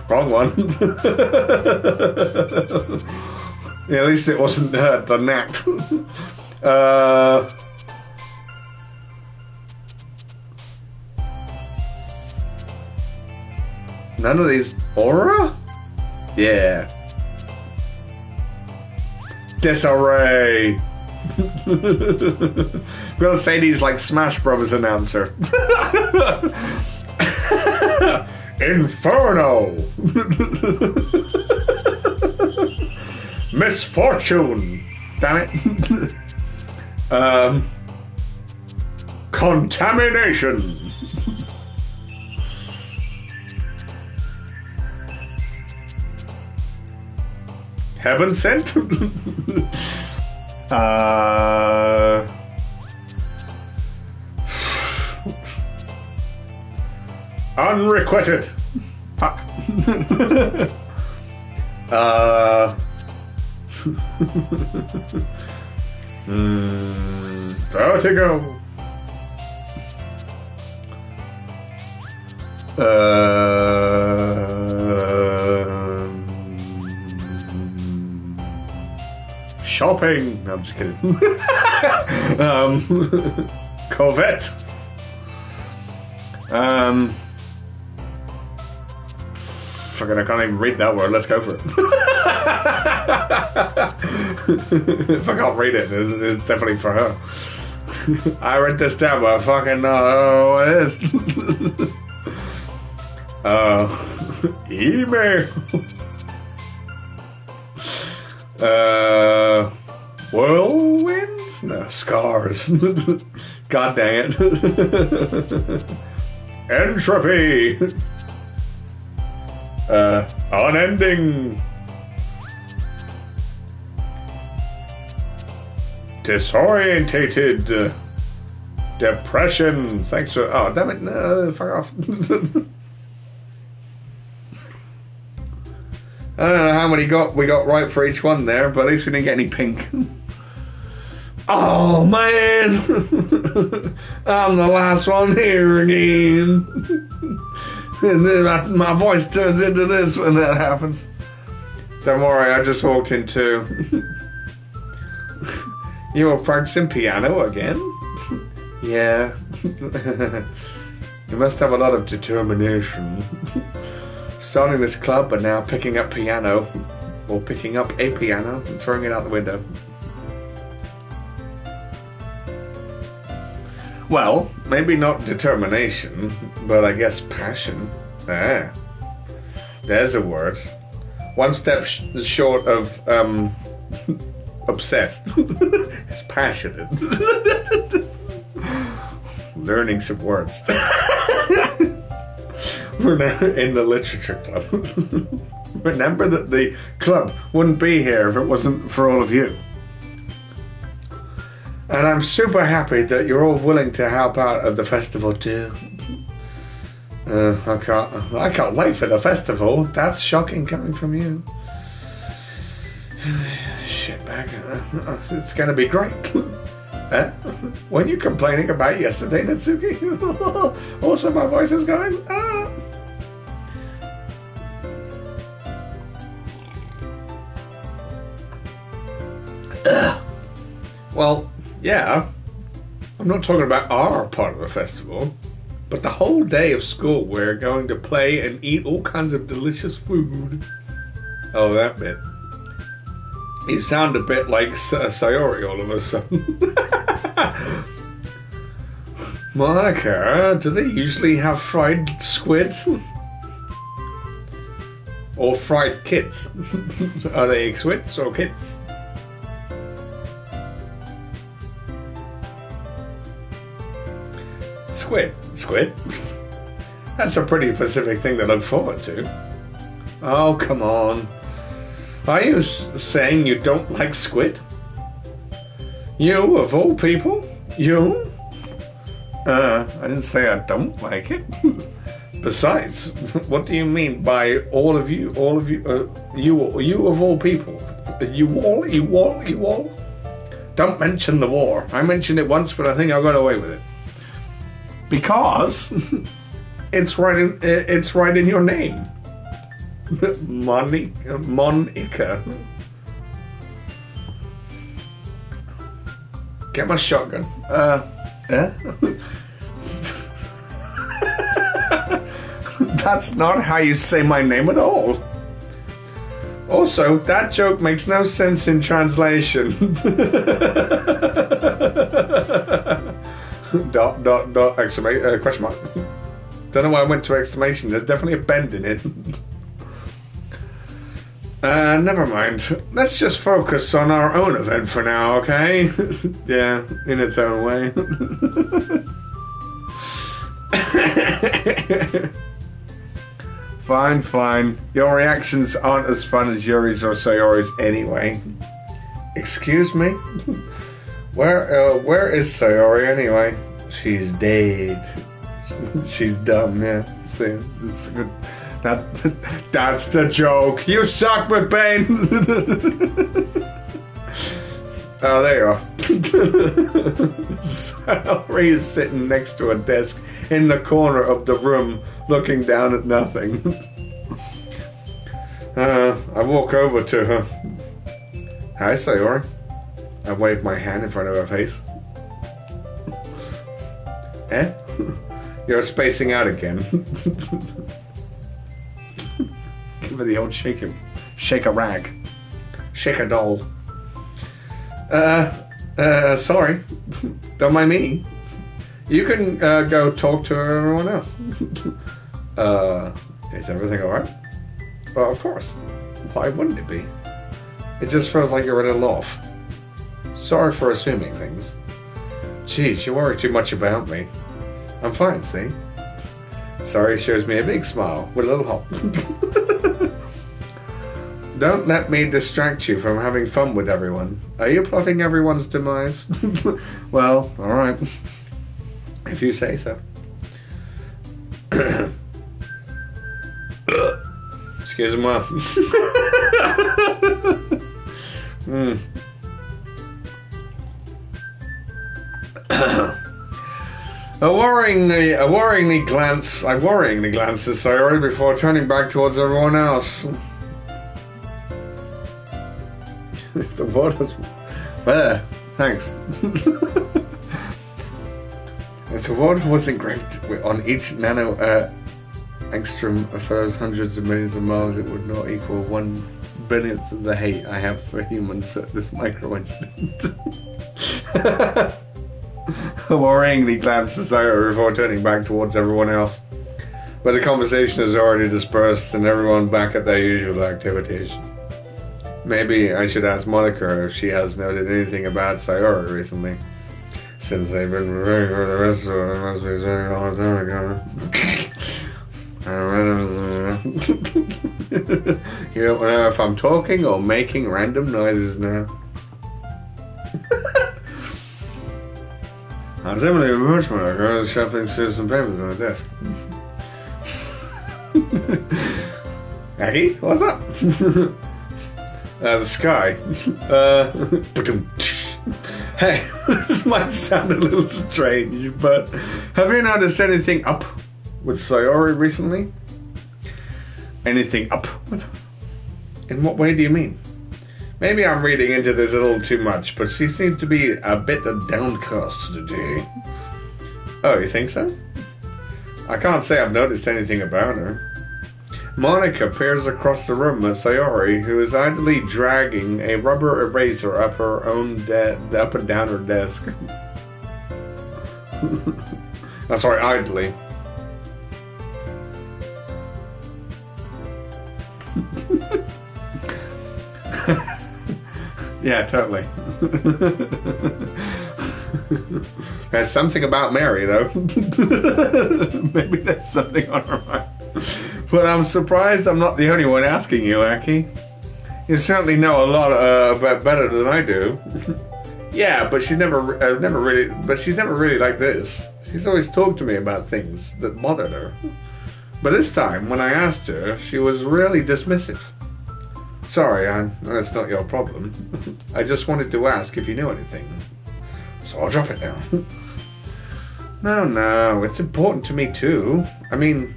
Wrong one. Yeah, at least it wasn't the gnat. None of these... Aura? Yeah. Disarray. I'm gonna say these like Smash Brothers announcer. Inferno. Misfortune. Damn it. Contamination. Heaven sent? Unrequited. Fuck. Vertigo. Shopping. No, I'm just kidding. Corvette. fucking, I can't even read that word. Let's go for it. If I can't read it, it's definitely for her. I read this down, but I fucking know what it is. Email. Whirlwinds? No, scars. God dang it. Entropy. Unending. Disorientated. Depression. Thanks for. Oh, damn it. No, fuck off. I don't know how many we got right for each one there, but at least we didn't get any pink. Oh man, I'm the last one here again. And then my voice turns into this when that happens. Don't worry, I just walked in too. You were practicing piano again? Yeah. You must have a lot of determination. Starting this club, but now picking up piano, or picking up a piano and throwing it out the window. Well, maybe not determination, but I guess passion. Ah, there's a word. One step short of obsessed. It's passionate. Learning some words. We're now in the literature club. Remember that the club wouldn't be here if it wasn't for all of you. And I'm super happy that you're all willing to help out at the festival too. I can't wait for the festival. That's shocking coming from you. Shitbag. It's gonna be great. When you complaining about yesterday, Natsuki? Also, my voice is going. Well, yeah. I'm not talking about our part of the festival, but the whole day of school we're going to play and eat all kinds of delicious food. Oh, that bit. You sound a bit like Sayori all of a sudden. Monica, do they usually have fried squids? Or fried kids? Are they squids or kids? Squid? That's a pretty specific thing to look forward to. Oh, come on. Are you saying you don't like squid? You, of all people? You? I didn't say I don't like it. Besides, what do you mean by all of you? All of you? You of all people? You all? Don't mention the war. I mentioned it once, but I think I got away with it. Because it's right in your name. Monica. Get my shotgun. That's not how you say my name at all. Also, that joke makes no sense in translation. Exclamation, question mark. Don't know why I went to exclamation. There's definitely a bend in it. Never mind. Let's just focus on our own event for now, okay? Yeah, in its own way. Fine. Your reactions aren't as fun as Yuri's or Sayori's anyway. Excuse me? Where is Sayori anyway? She's dead. She's dumb, yeah. See, it's good. That's the joke. You suck with pain. Oh, there you are. Sayori is sitting next to a desk in the corner of the room, looking down at nothing. I walk over to her. Hi, Sayori. I wave my hand in front of her face. You're spacing out again. Give her the old shake a rag. Shake a doll. Sorry. Don't mind me. You can go talk to everyone else. Is everything alright? Well, of course. Why wouldn't it be? It just feels like you're a little off. Sorry for assuming things. Geez, you worry too much about me. I'm fine, see? Sorry shows me a big smile with a little hop. Don't let me distract you from having fun with everyone. Are you plotting everyone's demise? Well, alright. If you say so. Excuse me. I worryingly glance at Sayori before turning back towards everyone else. If the water's there, thanks. If the water was engraved on each nano angstrom of those hundreds of millions of miles, it would not equal 1/1000th of the hate I have for humans at this micro instant. Worryingly glanced at Sayori before turning back towards everyone else. But the conversation is already dispersed and everyone back at their usual activities. Maybe I should ask Monica if she has noted anything about Sayori recently. Since they've been preparing for the rest of it, must be a long time ago. You don't know if I'm talking or making random noises now. I was able to approach Monica. I was shuffling through some papers on the desk. Ackie, what's up? The sky. Hey, this might sound a little strange, but have you noticed anything up with Sayori recently? Anything up with her? In what way do you mean? Maybe I'm reading into this a little too much, but she seems to be a bit downcast today. Oh, you think so? I can't say I've noticed anything about her. Monica peers across the room at Sayori, who is idly dragging a rubber eraser up her own up and down her desk. I'm sorry, idly. Yeah, totally. There's something about Mary, though. Maybe there's something on her mind. But I'm surprised I'm not the only one asking you, Ackie. You certainly know a lot better than I do. Yeah, but she's never really like this. She's always talked to me about things that bothered her. But this time, when I asked her, she was really dismissive. Sorry, I know it's not your problem. I just wanted to ask if you knew anything. So I'll drop it now. No, it's important to me too. I mean,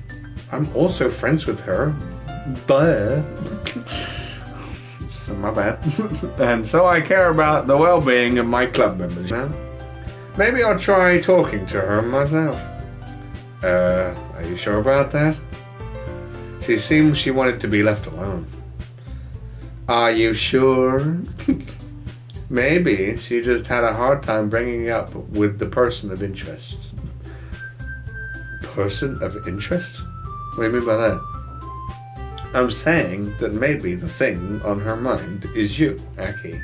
I'm also friends with her. Duh. So my bad. And so I care about the well-being of my club members. Maybe I'll try talking to her myself. Are you sure about that? She seems she wanted to be left alone. Are you sure? Maybe she just had a hard time bringing it up with the person of interest. Person of interest? What do you mean by that? I'm saying that maybe the thing on her mind is you, Ackie.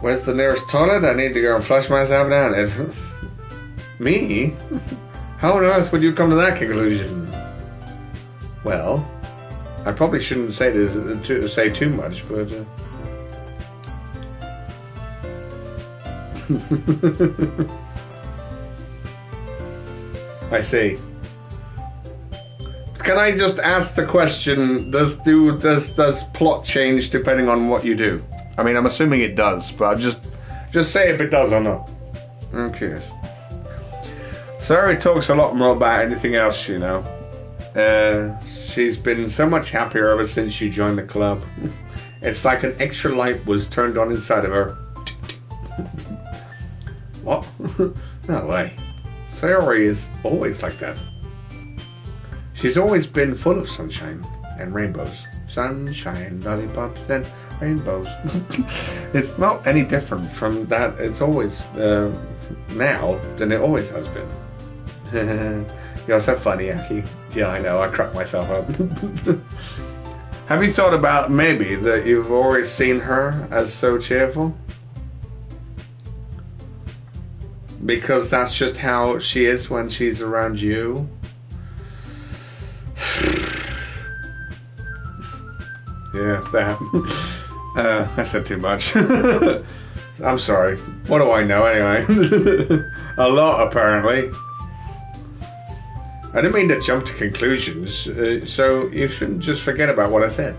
Where's the nearest toilet? I need to go and flush myself down it. Me? How on earth would you come to that conclusion? Well, I probably shouldn't say too much, but I see. Can I just ask the question? Does plot change depending on what you do? I mean, I'm assuming it does, but just say if it does or not. Okay. Sayori talks a lot more about anything else, you know. She's been so much happier ever since she joined the club. It's like an extra light was turned on inside of her. What? No way. Sayori is always like that. She's always been full of sunshine and rainbows. Sunshine, lollipops, and rainbows. It's not any different from that. It's always now than it always has been. You're so funny, Ackie. Yeah, I know. I crack myself up. Have you thought about maybe that you've always seen her as so cheerful? Because that's just how she is when she's around you. Yeah, that. I said too much. I'm sorry. What do I know anyway? A lot, apparently. I didn't mean to jump to conclusions, so you shouldn't just forget about what I said.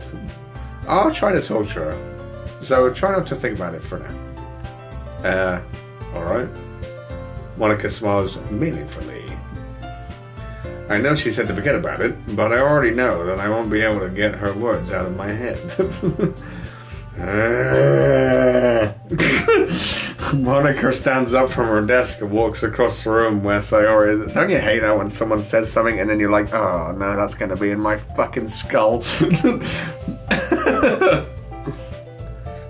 I'll try to talk to her, so try not to think about it for now. Alright. Monica smiles meaningfully. I know she said to forget about it, but I already know that I won't be able to get her words out of my head. Monica stands up from her desk and walks across the room where Sayori is. Don't you hate that when someone says something and then you're like, oh no, that's going to be in my fucking skull?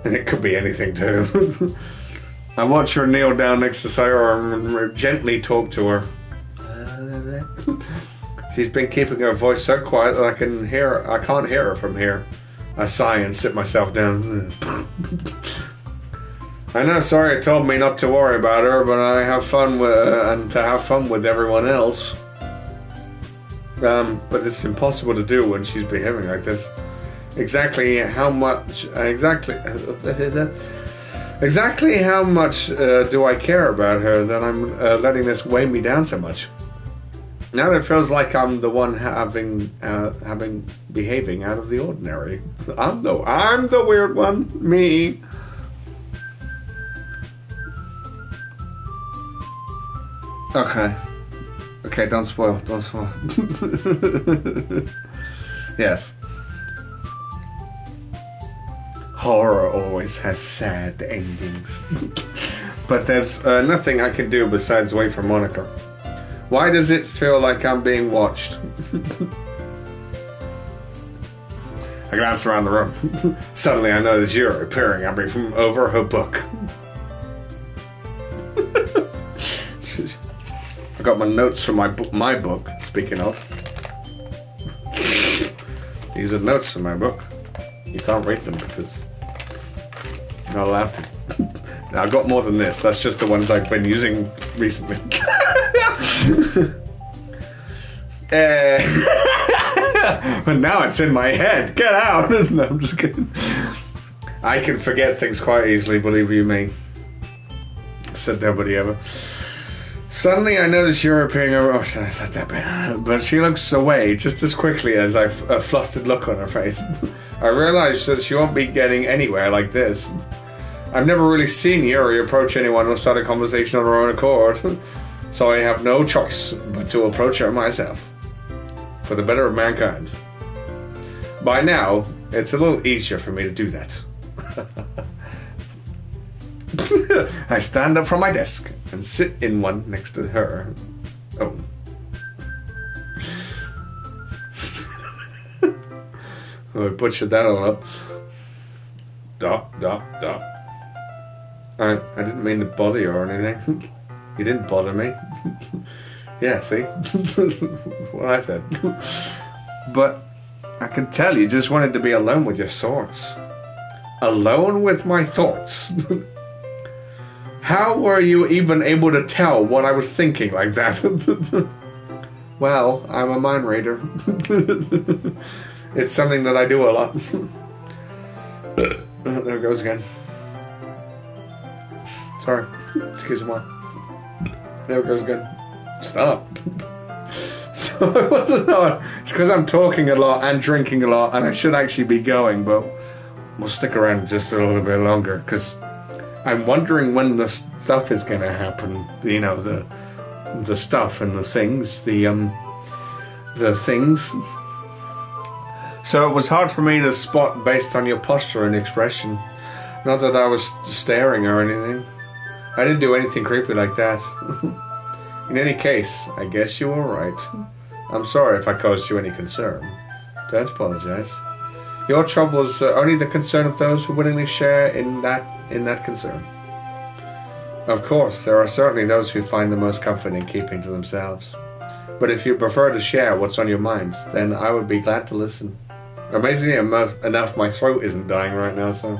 And it could be anything too. I watch her kneel down next to Sayori and gently talk to her. She's been keeping her voice so quiet that I can't hear her from here. I sigh and sit myself down. I know Sayori told me not to worry about her, but I have fun and to have fun with everyone else. But it's impossible to do when she's behaving like this. Exactly how much do I care about her that I'm letting this weigh me down so much? Now it feels like I'm the one behaving out of the ordinary. I'm the weird one, me. Okay, don't spoil. Yes. Horror always has sad endings. But there's nothing I can do besides wait for Monica. Why does it feel like I'm being watched? I glance around the room. Suddenly I notice Yuri peering at me from over her book. I got my notes from my book, speaking of. These are notes from my book. You can't read them because you're not allowed to. Now, I've got more than this. That's just the ones I've been using recently. But now it's in my head. Get out! No, I'm just kidding. I can forget things quite easily, believe you me. Said nobody ever. Suddenly I notice you're appearing over. Oh, sorry, it's not that bad. But she looks away just as quickly as a flustered look on her face. I realize that she won't be getting anywhere like this. I've never really seen Yuri approach anyone or start a conversation on her own accord, so I have no choice but to approach her myself, for the better of mankind. By now, it's a little easier for me to do that. I stand up from my desk and sit in one next to her. Oh. I butchered that all up. Dot. I didn't mean to bother you or anything. You didn't bother me. Yeah, see? What I said. But I can tell you just wanted to be alone with your thoughts. Alone with my thoughts. How were you even able to tell what I was thinking like that? Well, I'm a mind reader. It's something that I do a lot. There it goes again. Sorry. Excuse me. There it goes again. Stop. So I wasn't on. It's because I'm talking a lot and drinking a lot, and I should actually be going, but we'll stick around just a little bit longer because I'm wondering when the stuff is going to happen. You know, the stuff and the things, the things. So it was hard for me to spot based on your posture and expression. Not that I was staring or anything. I didn't do anything creepy like that. In any case, I guess you were right. I'm sorry if I caused you any concern. Don't apologize. Your troubles are only the concern of those who willingly share in that concern. Of course, there are certainly those who find the most comfort in keeping to themselves. But if you prefer to share what's on your minds, then I would be glad to listen. Amazingly enough, my throat isn't dying right now, so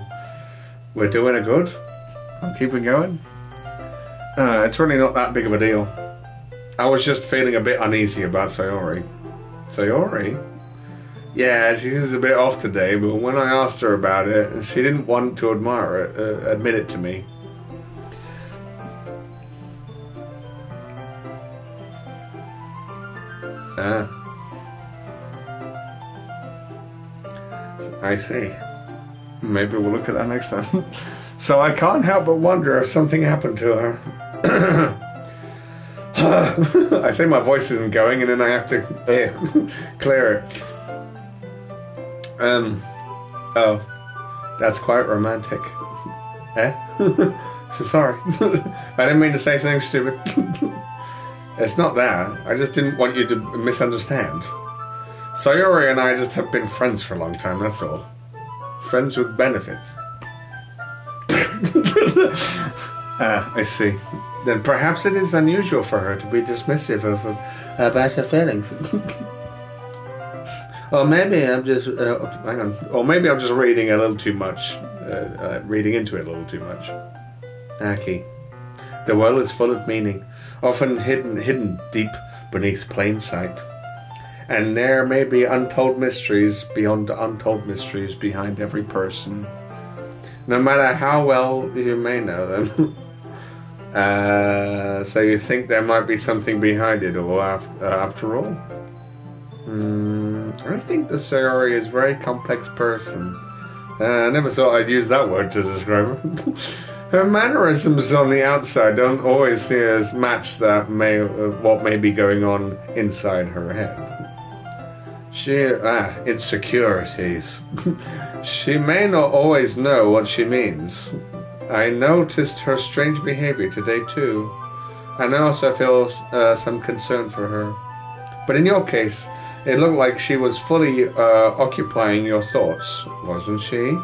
we're doing it good. I'm keeping going. It's really not that big of a deal. I was just feeling a bit uneasy about Sayori. Sayori? Yeah, she seems a bit off today, but when I asked her about it, she didn't want to admit it to me. I see. Maybe we'll look at that next time. So I can't help but wonder if something happened to her. I think my voice isn't going, and then I have to clear it. Oh, that's quite romantic. So sorry. I didn't mean to say something stupid. It's not that. I just didn't want you to misunderstand. Sayori and I just have been friends for a long time, that's all. Friends with benefits. I see. Then perhaps it is unusual for her to be dismissive about her feelings. Or maybe I'm just hang on. Or maybe I'm just reading a little too much, reading into it a little too much. Ackie, the world is full of meaning, often hidden deep beneath plain sight, and there may be untold mysteries beyond untold mysteries behind every person, no matter how well you may know them. So you think there might be something behind it all after all? I think the Sayori is a very complex person. I never thought I'd use that word to describe her. Her mannerisms on the outside don't always match what may be going on inside her head. Insecurities. She may not always know what she means. I noticed her strange behavior today too, and I also feel some concern for her. But in your case, it looked like she was fully occupying your thoughts, wasn't she?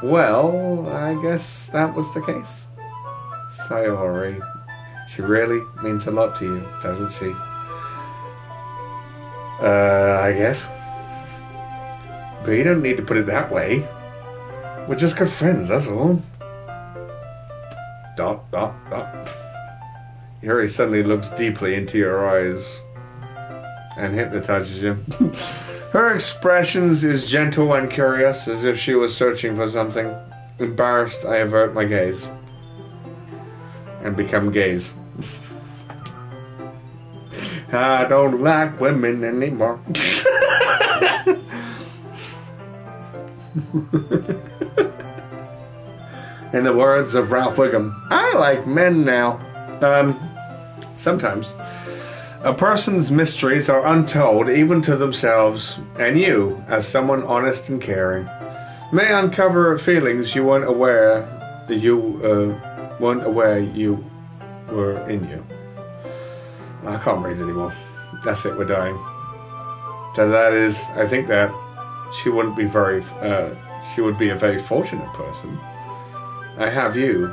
Well, I guess that was the case. Sayori, she really means a lot to you, doesn't she? I guess. But you don't need to put it that way. We're just good friends, that's all. ... Yuri suddenly looks deeply into your eyes and hypnotizes you. Her expressions is gentle and curious, as if she was searching for something. Embarrassed, I avert my gaze and become gaze. I don't like women anymore. In the words of Ralph Wiggum, I like men now. Sometimes. A person's mysteries are untold even to themselves, and you, as someone honest and caring, may uncover feelings you weren't aware you were in you. I can't read anymore. That's it, we're dying. So that is, I think that she would be a very fortunate person. To have you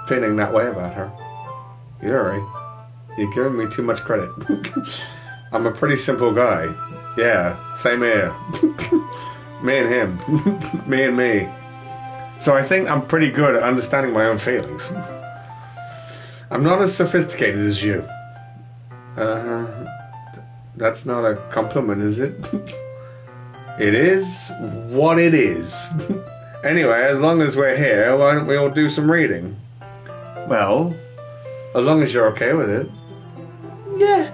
feeling that way about her. Yuri, you're giving me too much credit. I'm a pretty simple guy. Yeah, same here. Me and him. Me and me. So I think I'm pretty good at understanding my own feelings. I'm not as sophisticated as you. That's not a compliment, is it? It is what it is. Anyway, as long as we're here, why don't we all do some reading? Well, as long as you're okay with it. Yeah.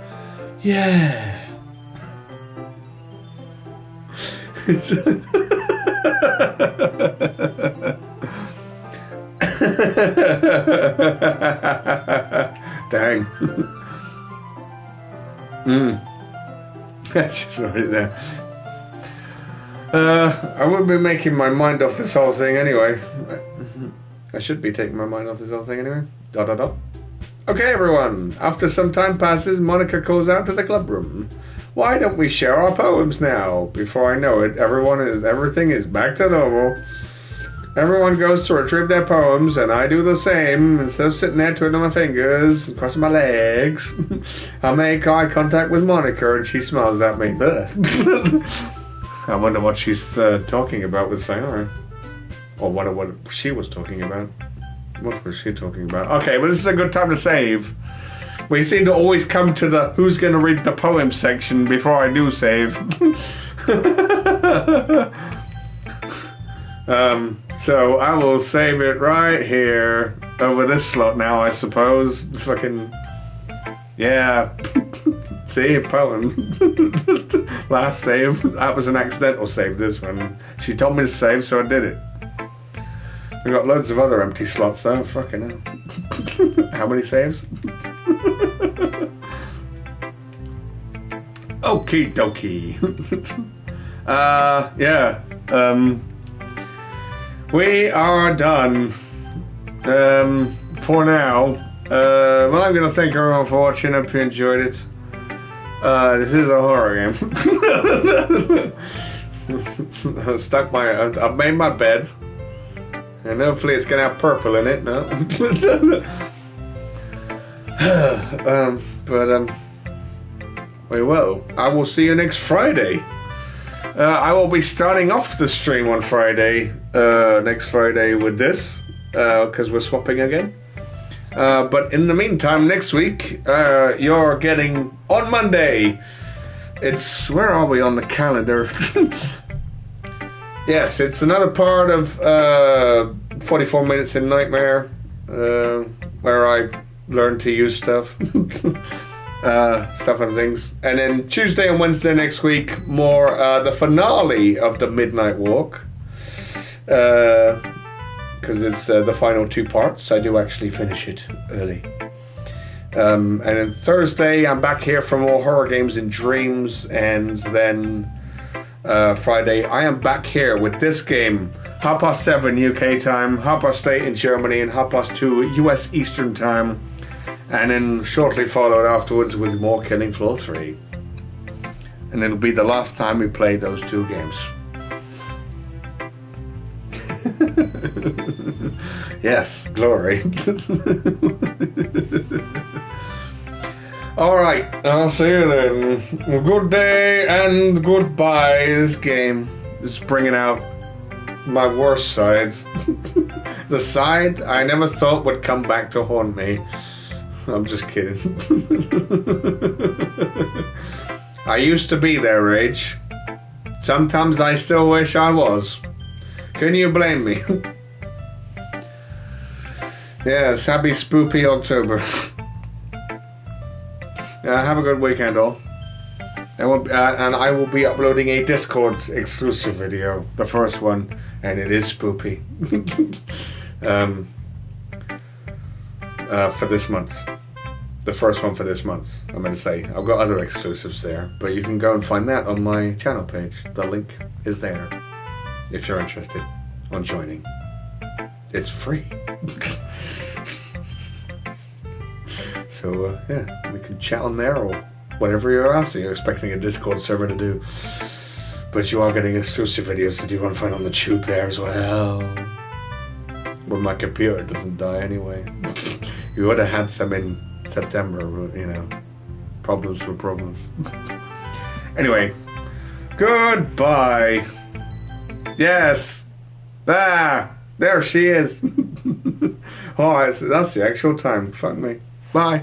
Dang. She's already there. I wouldn't be making my mind off this whole thing anyway. I should be taking my mind off this whole thing anyway. ... Okay, everyone. After some time passes, Monica calls out to the club room. Why don't we share our poems now? Before I know it, everything is back to normal. Everyone goes to retrieve their poems, and I do the same. Instead of sitting there twiddling my fingers and crossing my legs, I make eye contact with Monica, and she smiles at me. I wonder what she's talking about with Sayori. Or what she was talking about. What was she talking about? Okay, well, this is a good time to save. We seem to always come to the who's going to read the poem section before I do save. So I will save it right here over this slot now, I suppose. Fucking, yeah. See, poem. Last save. That was an accidental save, this one. She told me to save, so I did it. We got loads of other empty slots though. Fucking hell. How many saves? Okie dokie. Yeah. We are done. For now. Well, I'm gonna thank everyone for watching. Hope you enjoyed it. This is a horror game. I've made my bed. And hopefully it's going to have purple in it, no? We will. I will see you next Friday. I will be starting off the stream on Friday, next Friday with this, because we're swapping again. But in the meantime, next week, you're getting, on Monday, where are we on the calendar? Yes, it's another part of 44 Minutes in Nightmare, where I learn to use stuff, stuff and things. And then Tuesday and Wednesday next week, more the finale of the Midnight Walk, because it's the final 2 parts. I do actually finish it early. And then Thursday, I'm back here for more horror games and dreams, and then Friday, I am back here with this game, 7:30 UK time, 8:30 in Germany, and 2:30 US Eastern time, and then shortly followed afterwards with more Killing Floor 3. And it'll be the last time we play those 2 games. Yes, glory. Alright, I'll see you then. Good day and goodbye. This game is bringing out my worst sides. The side I never thought would come back to haunt me. I'm just kidding. I used to be their age. Sometimes I still wish I was. Can you blame me? Yes, happy spoopy October. Have a good weekend, all. And I will be uploading a Discord exclusive video, the first one, and it is spoopy. For this month. The first one for this month, I'm going to say. I've got other exclusives there, but you can go and find that on my channel page. The link is there, if you're interested on joining. It's free. So, yeah, we can chat on there or whatever else you're expecting a Discord server to do. But you are getting exclusive videos that you want to find on the tube there as well. When my computer doesn't die anyway. You would have had some in September, you know. Problems were problems. Anyway, goodbye. Yes. Ah, there she is. Oh, that's the actual time. Fuck me. Bye.